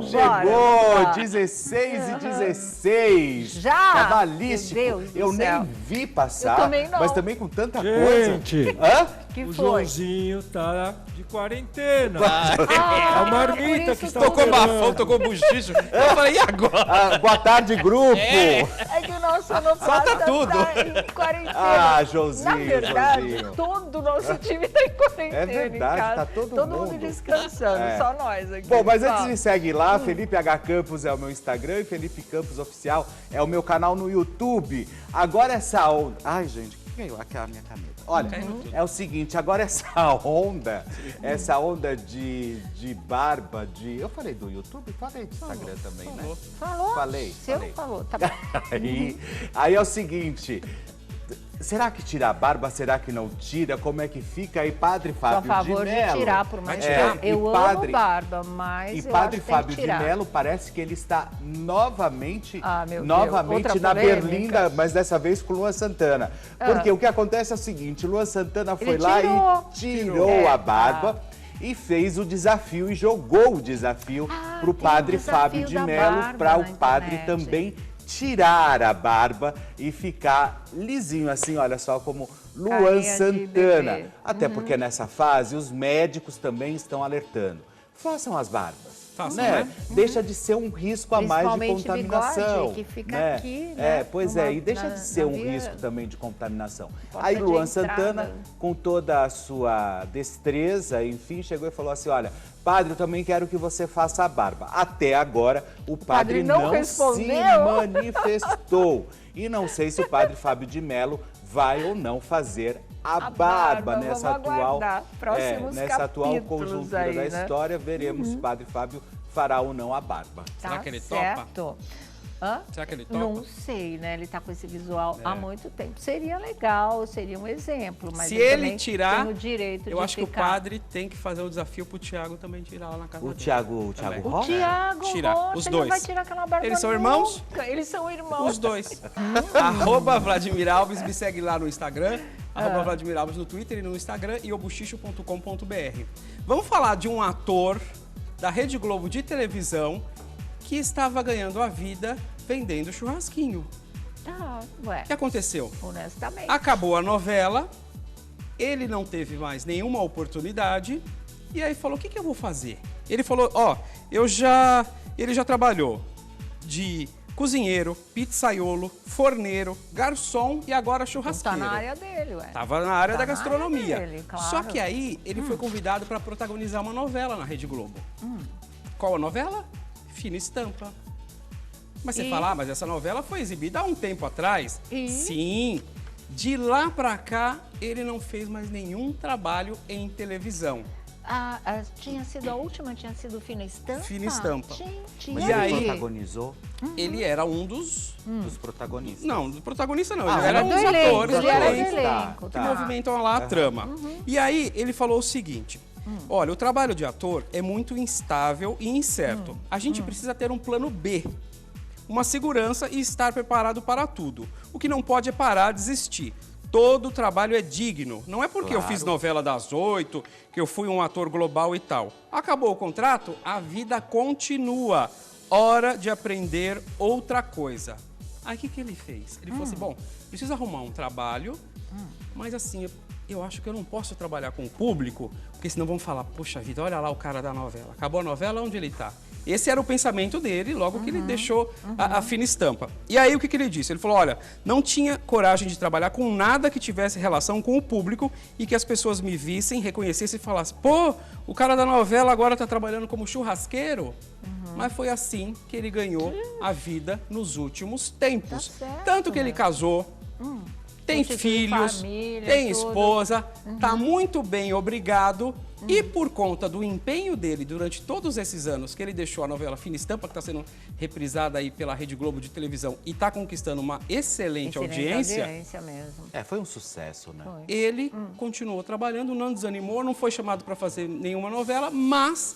Chegou, 16h16. Já? Cabalístico. Eu nem vi passar. Eu também não. Mas também com tanta Gente, coisa. O Joãozinho tá de quarentena. É a marmita que está tocou bafão, tocou buchicho. Eu falei, e agora? Boa tarde, grupo. É que o nosso sonoplasta tá em quarentena. Joãozinho. Na verdade, todo o nosso time tá em quarentena. É verdade, em casa. Tá todo mundo descansando, só nós aqui. Bom, mas antes me segue lá, Felipe H. Campos é o meu Instagram e Felipe Campos Oficial é o meu canal no YouTube. Agora essa onda... Ai, gente, o que veio aqui a minha caneta? Olha, é o seguinte, agora essa onda de barba, Eu falei do YouTube? Falei do Instagram também, né? Falou? Falei. Falou, tá bom. Aí é o seguinte... Será que tira a barba? Será que não tira? Como é que fica? Aí, Padre Fábio de Mello... Por favor de tirar, por mais que eu amo barba, mas E Padre Fábio de Mello parece que ele está novamente na Berlinda, mas dessa vez com Luan Santana. Porque o que acontece é o seguinte, Luan Santana foi lá e tirou a barba e fez o desafio e jogou o desafio para o Padre Fábio de Mello, para o padre também tirar a barba e ficar lisinho assim, olha só, como Luan Santana. Até porque nessa fase os médicos também estão alertando. Façam as barbas. Fácil, né? Deixa de ser um risco a mais de contaminação. Bigode, que fica aqui, né? Pois é, e deixa de ser um risco também de contaminação. Aí Luan Santana, com toda a sua destreza, enfim, chegou e falou assim, olha, padre, eu também quero que você faça a barba. Até agora, o padre não se manifestou. E não sei se o padre Fábio de Mello vai ou não fazer a barba nessa atual conjuntura aí, da história. Veremos se o padre Fábio fará ou não a barba. Será que ele topa? Será que ele topa? Não sei, né? Ele tá com esse visual há muito tempo. Seria legal, seria um exemplo, mas se ele tirar, tem o direito eu acho que o padre tem que fazer um desafio pro Thiago também tirar lá na casa dele. O Thiago Rocha? O Thiago Rocha, os dois. Ele vai tirar aquela barba. Eles são irmãos? Eles são irmãos. Os dois. @Vladimir Alves, me segue lá no Instagram. @Vladimir Alves no Twitter e no Instagram e obuchicho.com.br. Vamos falar de um ator da Rede Globo de televisão que estava ganhando a vida vendendo churrasquinho. Ué. O que aconteceu? Honestamente. Acabou a novela, ele não teve mais nenhuma oportunidade e aí falou, o que eu vou fazer? Ele falou, ele já trabalhou de cozinheiro, pizzaiolo, forneiro, garçom e agora churrasqueiro. Tá na área dele, ué. Tava na área da gastronomia. Área dele, claro. Só que aí ele foi convidado para protagonizar uma novela na Rede Globo. Qual a novela? Fina Estampa. Mas você fala, mas essa novela foi exibida há um tempo atrás. Sim. De lá pra cá, ele não fez mais nenhum trabalho em televisão. Tinha sido a última, tinha sido Fina Estampa? Fina Estampa. Gente, mas ele protagonizou? Ele era um dos protagonistas. Não, do protagonista não. Ele era um dos dos atores do elenco. que movimentam lá a trama. E aí, ele falou o seguinte. Olha, o trabalho de ator é muito instável e incerto. A gente precisa ter um plano B, uma segurança e estar preparado para tudo. O que não pode é parar, desistir. Todo trabalho é digno. Não é porque eu fiz novela das 8, que eu fui um ator global e tal. Acabou o contrato, a vida continua. Hora de aprender outra coisa. Aí o que ele fez? Ele falou assim, bom, preciso arrumar um trabalho, mas assim, eu acho que eu não posso trabalhar com o público, porque senão vão falar, poxa vida, olha lá o cara da novela. Acabou a novela, onde ele está? Esse era o pensamento dele, logo que ele deixou a Fina Estampa. E aí, o que ele disse? Ele falou, olha, não tinha coragem de trabalhar com nada que tivesse relação com o público e que as pessoas me vissem, reconhecessem e falassem, pô, o cara da novela agora está trabalhando como churrasqueiro? Mas foi assim que ele ganhou a vida nos últimos tempos. Tá certo, tanto que ele casou, tem filhos, família, tem esposa, tá muito bem, obrigado. E por conta do empenho dele durante todos esses anos que ele deixou a novela Fina Estampa, que está sendo reprisada aí pela Rede Globo de televisão e está conquistando uma excelente audiência mesmo. Foi um sucesso, né? Ele continuou trabalhando, não desanimou, não foi chamado para fazer nenhuma novela, mas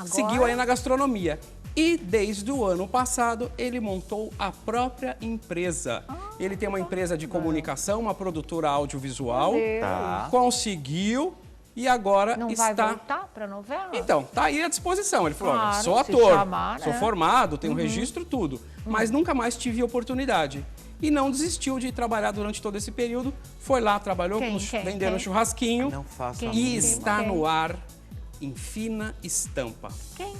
seguiu aí na gastronomia. E desde o ano passado, ele montou a própria empresa. Ele tem uma empresa de comunicação, uma produtora audiovisual, conseguiu e agora não está... Não vai voltar para a novela? Então, tá aí à disposição. Ele falou, olha, sou ator, sou formado, tenho registro, tudo, mas nunca mais tive oportunidade. E não desistiu de trabalhar durante todo esse período, foi lá, trabalhou vendendo churrasquinho e está no ar em Fina Estampa. Quem?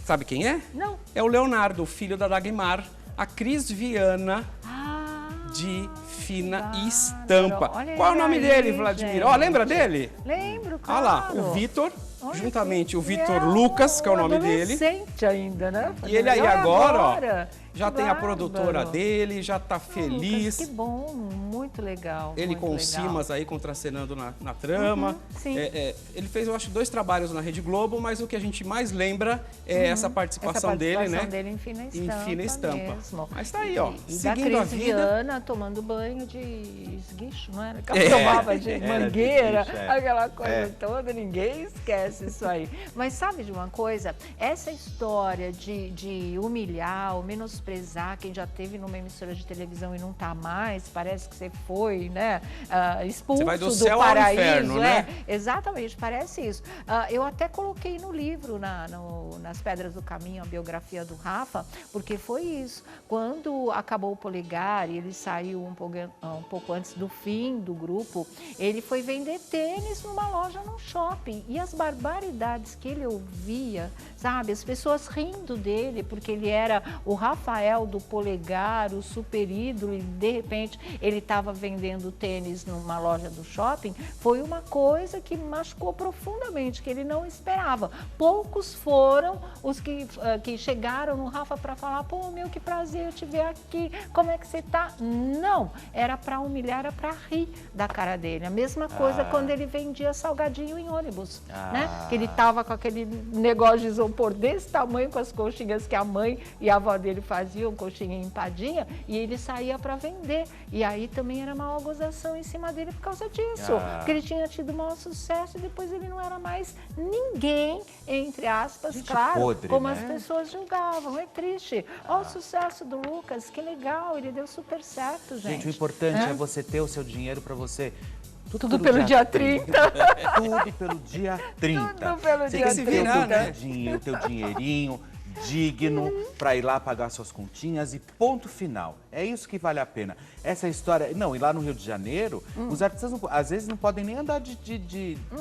Sabe quem é? Não. É o Leonardo, o filho da Dagmar, a Cris Viana de Fina Estampa. Qual é o nome dele, Vladimir? Lembra dele? Lembro, claro. Olha lá, o Vitor, juntamente o Vitor Lucas, que é o nome dele. Adolescente ainda, né? E ele aí agora, já tem a produtora dele, já tá feliz. Lucas, que bom, muito legal. Ele com o Simas aí contracenando na trama. Sim. Ele fez, eu acho, 2 trabalhos na Rede Globo, mas o que a gente mais lembra é essa participação dele, né? Dele em Fina Estampa. Mesmo. Mas tá aí, ó, e seguindo da a Cris vida. Viana tomando banho de esguicho, não era? Que ela tomava de mangueira, aquela coisa toda, ninguém esquece isso aí. Mas sabe de uma coisa? Essa história de humilhar, ou menosprezar menosprezar quem já teve numa emissora de televisão e não está mais, parece que você foi, né, expulso você vai do do céu paraíso. ao inferno, né? Exatamente, parece isso. Eu até coloquei no livro, nas Pedras do Caminho, a biografia do Rafa, porque foi isso. Quando acabou o Polegar e ele saiu um pouco antes do fim do grupo, ele foi vender tênis numa loja no shopping. E as barbaridades que ele ouvia, sabe? As pessoas rindo dele, porque ele era o Rafael do Polegar, o super ídolo, e de repente ele estava vendendo tênis numa loja do shopping. Foi uma coisa que machucou profundamente, que ele não esperava. Poucos foram os que chegaram no Rafa para falar: pô, meu, que prazer te ver aqui, como é que você tá? Não, era para humilhar, era para rir da cara dele. A mesma coisa quando ele vendia salgadinho em ônibus, né? Que ele tava com aquele negócio de isopor desse tamanho, com as coxinhas que a mãe e a avó dele faziam, coxinha empadinha, e ele saía para vender. E aí também era uma gozação em cima dele por causa disso, porque ele tinha tido um maior sucesso e depois ele não era mais ninguém, entre aspas, gente claro, podre, como né? as pessoas julgavam. É triste. Olha o sucesso do Lucas, que legal, ele deu super certo, gente. Gente, o importante é você ter o seu dinheiro para você. Tudo pelo dia 30. Tudo pelo dia 30. Tudo pelo você dia tem que ter 30. o teu dinheirinho digno para ir lá pagar suas continhas e ponto final. É isso que vale a pena. Essa história... Não, e lá no Rio de Janeiro, os artistas às vezes não podem nem andar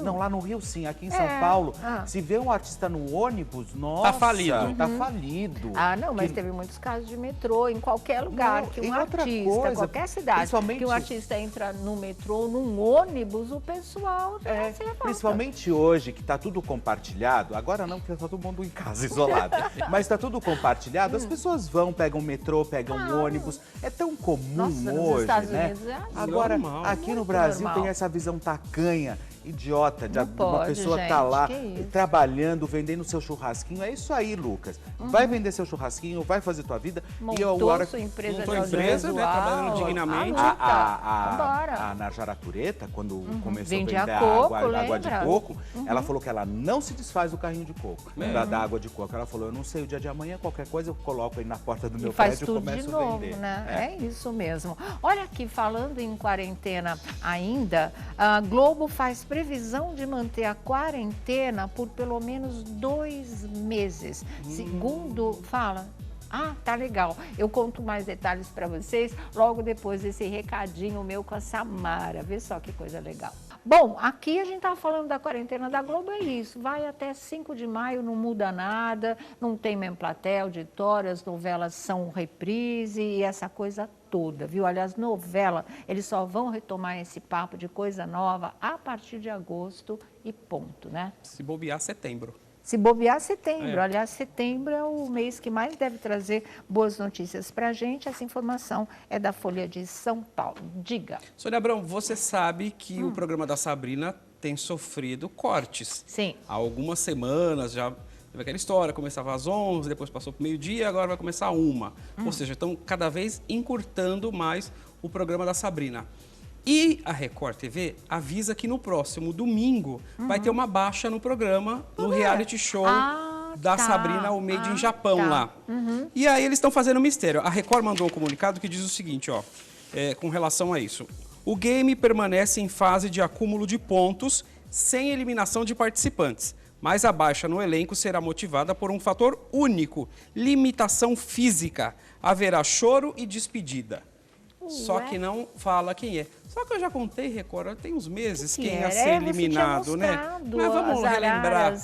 Não, lá no Rio sim, aqui em São Paulo, se vê um artista no ônibus, nossa... Tá falido. Tá falido. Não, mas teve muitos casos de metrô, em qualquer lugar, Não, que e um outra artista, coisa, qualquer cidade, principalmente- que um artista entra no metrô, num ônibus, o pessoal já se revolta. Principalmente hoje, que tá tudo compartilhado, agora não, porque tá todo mundo em casa, isolado, mas tá tudo compartilhado, as pessoas vão, pegam metrô, pegam ônibus, é tão comum Nossa, nos hoje, Estados né? Unidos é assim. Agora, Normal. aqui no Muito Brasil normal. tem essa visão tacanha, idiota, de Não uma pode, pessoa gente, tá lá que isso? trabalhando, vendendo seu churrasquinho. É isso aí, Lucas. Vai vender seu churrasquinho, vai fazer tua vida. Montou sua empresa montou de a empresa, né, audiovisual. trabalhando dignamente. Vambora. A Narjara Tureta, quando começou Vendia a vender coco, água de lembra? coco, ela falou que ela não se desfaz do carrinho de coco, da água de coco. Ela falou, eu não sei, o dia de amanhã, qualquer coisa, eu coloco aí na porta do meu E faz prédio e tudo começo de a novo, vender. né? É isso mesmo. Olha aqui, falando em quarentena ainda, a Globo faz previsão de manter a quarentena por pelo menos 2 meses. Segundo, fala... tá legal. Eu conto mais detalhes para vocês logo depois desse recadinho meu com a Samara. Vê só que coisa legal. Bom, aqui a gente estava falando da quarentena da Globo, é isso. Vai até 5 de maio, não muda nada, não tem mesmo plateia, auditório, as novelas são reprise e essa coisa toda, viu? Aliás, novela, eles só vão retomar esse papo de coisa nova a partir de agosto e ponto, né? Se bobear, setembro. Se bobear, setembro. Aliás, setembro é o mês que mais deve trazer boas notícias para a gente. Essa informação é da Folha de São Paulo. Diga. Sônia Abrão, você sabe que o programa da Sabrina tem sofrido cortes. Sim. Há algumas semanas já teve aquela história, começava às 11, depois passou para o meio-dia, agora vai começar 1. Ou seja, estão cada vez encurtando mais o programa da Sabrina. E a Record TV avisa que no próximo domingo vai ter uma baixa no programa, no reality show da Sabrina, o Made in Japão lá. E aí eles estão fazendo mistério. A Record mandou um comunicado que diz o seguinte, ó, com relação a isso. O game permanece em fase de acúmulo de pontos, sem eliminação de participantes. Mas a baixa no elenco será motivada por um fator único, limitação física. Haverá choro e despedida. Só que não fala quem é. Só que eu já contei, Record, tem uns meses quem ia ser eliminado, né? Mas vamos relembrar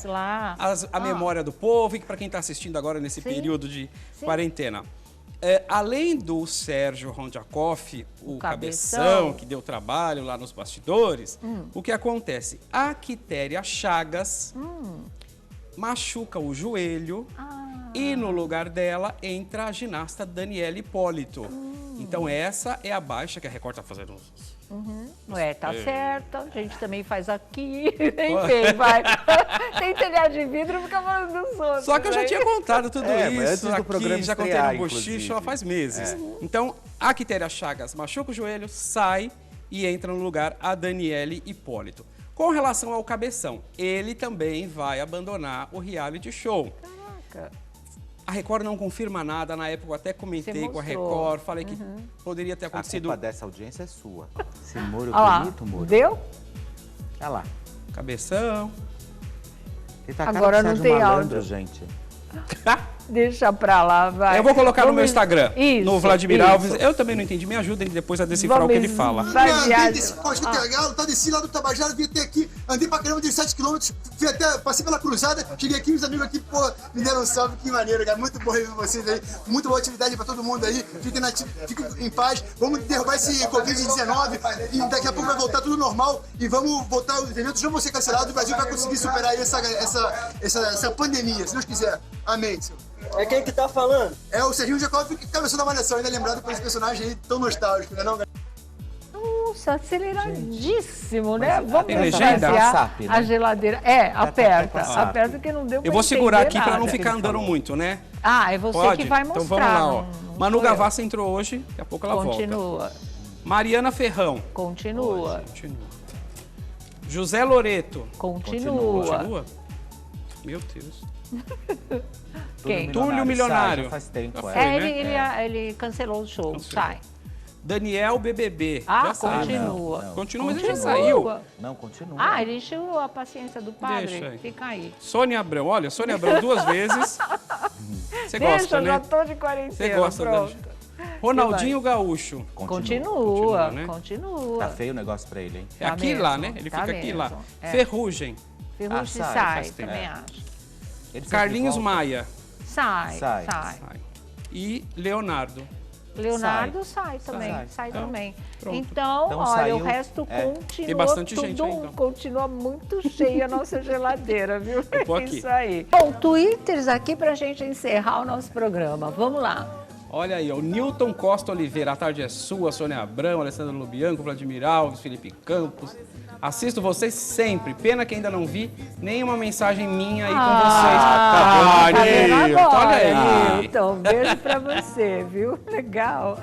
a memória do povo e para quem está assistindo agora nesse período de quarentena. Além do Sérgio Rondiakoff, o cabeção, que deu trabalho lá nos bastidores, o que acontece? A Quitéria Chagas machuca o joelho e no lugar dela entra a ginasta Daniela Hipólito. Então essa é a baixa que a Record está fazendo. Tá certo. A gente também faz aqui. Enfim, vai. Tem telhado de vidro, fica falando dos outros. Só que eu já tinha contado tudo mas isso antes do aqui, programa já contei estrear, no Bochicho, inclusive. ela faz meses. Então, a Quitéria Chagas machuca o joelho, sai e entra no lugar a Daniele Hipólito. Com relação ao cabeção, ele também vai abandonar o reality show. Caraca. A Record não confirma nada. Na época eu até comentei com a Record, falei que poderia ter acontecido. A culpa dessa audiência é sua. Esse muro bonito, muro. Deu? Olha lá. Cabeção. Ele tá Agora não tem Malandro, áudio. gente. Deixa pra lá, vai. Eu vou colocar no meu Instagram, Isso, no Vladimir isso. Alves. Eu também não entendi, me ajudem depois a decifrar o que ele fala. Andei desse Código Intergalo, tá desci lá do Tabajara, vim até aqui, andei pra caramba, dei 7 km, fui até, passei pela cruzada, cheguei aqui, os amigos aqui, pô, me deram um salve, que maneiro, cara, muito bom rever vocês aí, muito boa atividade pra todo mundo aí, fiquem em paz, vamos derrubar esse Covid-19 e daqui a pouco vai voltar tudo normal e vamos voltar, os eventos não vão ser cancelados, o Brasil vai conseguir superar aí essa pandemia, se Deus quiser. Amém, senhor. É quem que tá falando? É o Serginho Jacob, que cabeçou da Malhação, ainda lembrado por esse personagem aí tão nostálgico, né não, galera? Nossa, aceleradíssimo, né? Vamos tem legenda? SAP, né? A geladeira. Aperta que não deu pra Eu vou segurar aqui nada. para não ficar andando muito, né? Ah, é você Pode? que vai mostrar. Então vamos lá, ó. não Manu sou eu. Gavassi entrou hoje, daqui a pouco ela volta. Continua. Mariana Ferrão. Continua. Continua. José Loreto. Continua. Meu Deus. Quem? Túlio Milionário. Já faz tempo, Já É, foi, né? ele cancelou o show. Sai. Daniel BBB. Ah, já saiu. continua. Continua, mas ele já saiu. Não, continua. Ah, ele encheu a paciência do padre. Deixa aí. Fica aí. Sônia Abrão. Olha, Sônia Abrão 2 vezes. Você gosta, eu né? já tô de quarentena. Você gosta, pronto. Ronaldinho Gaúcho. Continua, né? continua. Tá feio o negócio pra ele, hein? É Tá aqui e mesmo, lá, né? Ele tá fica aqui e lá. mesmo, é. Ferrugem. Ferrugem sai, sai, faz tempo. também É. acho. Ele sempre Carlinhos volta. Maia. Sai. Sai. E Leonardo. Leonardo sai também, sai Então, também. pronto. Então, Então olha, saiu, o resto Tem continua bastante tudo, gente aí, então. continua muito cheia a nossa geladeira, viu? Eu tô aqui. Isso aí. Bom, twitters aqui pra gente encerrar o nosso programa. Vamos lá. Olha aí, ó, o Newton Costa Oliveira, a tarde é sua, Sônia Abrão, Alessandra Lubianco, Vladimir Alves, Felipe Campos. Assisto vocês sempre. Pena que ainda não vi nenhuma mensagem minha aí com vocês. Tá vendo Newton, agora, olha aí. Newton? Beijo pra você, viu? Legal.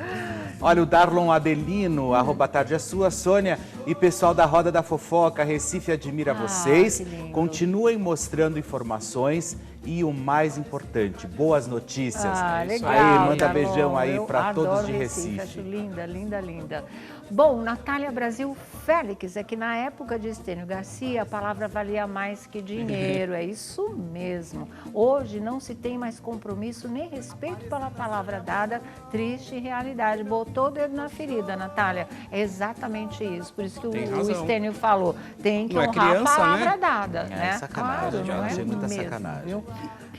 Olha, o Darlon Adelino, @ tarde é sua, Sônia, e pessoal da Roda da Fofoca, Recife admira vocês. que lindo. Continuem mostrando informações e o mais importante, boas notícias. Legal. Aí, manda Darlon. beijão aí Eu pra todos adoro de Recife. Acho linda, linda, linda. Bom, Natália Brasil Félix, é que na época de Estênio Garcia, a palavra valia mais que dinheiro, é isso mesmo. Hoje não se tem mais compromisso nem respeito pela palavra dada, triste realidade. Botou o dedo na ferida, Natália, é exatamente isso. Por isso que Tem o razão. Estênio falou, tem que Não é honrar criança, a palavra né? dada, né? sacanagem, Claro, não é achei muita mesmo, sacanagem. viu?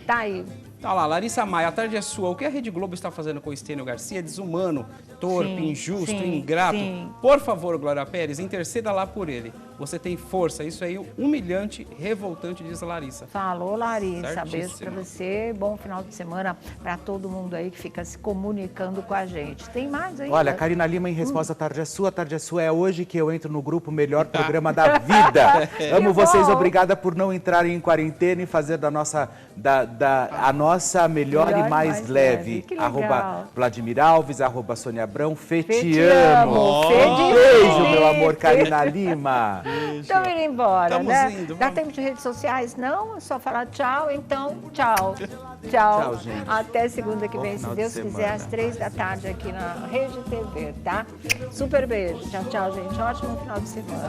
Tá aí. Tá lá, Larissa Maia, a tarde é sua. O que a Rede Globo está fazendo com o Estênio Garcia? Desumano, torpe, Sim, injusto, sim, ingrato. sim. Por favor, Glória Pérez, interceda lá por ele. Você tem força. Isso aí, humilhante, revoltante, diz a Larissa. Falou, Larissa. Certíssimo. Beijo pra você. Bom final de semana pra todo mundo aí que fica se comunicando com a gente. Tem mais aí? Olha, Karina Lima, em resposta à Tarde é Sua, é hoje que eu entro no grupo Melhor Programa da Vida. Amo vocês, bom. obrigada por não entrarem em quarentena e fazer da nossa, a nossa melhor e mais leve. Que legal. @Vladimir Alves, @Sônia Abrão, Fê Fê, te te amo. amo. Fê de Beijo, Fê. meu amor, Karina Lima. Estamos indo embora, Estamos né? indo, Dá vamos. tempo de redes sociais? Não? É só falar tchau, então tchau. Tchau. Tchau, gente. Até segunda que Bom vem, se final de Deus quiser, semana. às 3h aqui na Rede TV, tá? Super beijo. Tchau, tchau, gente. Ótimo final de semana.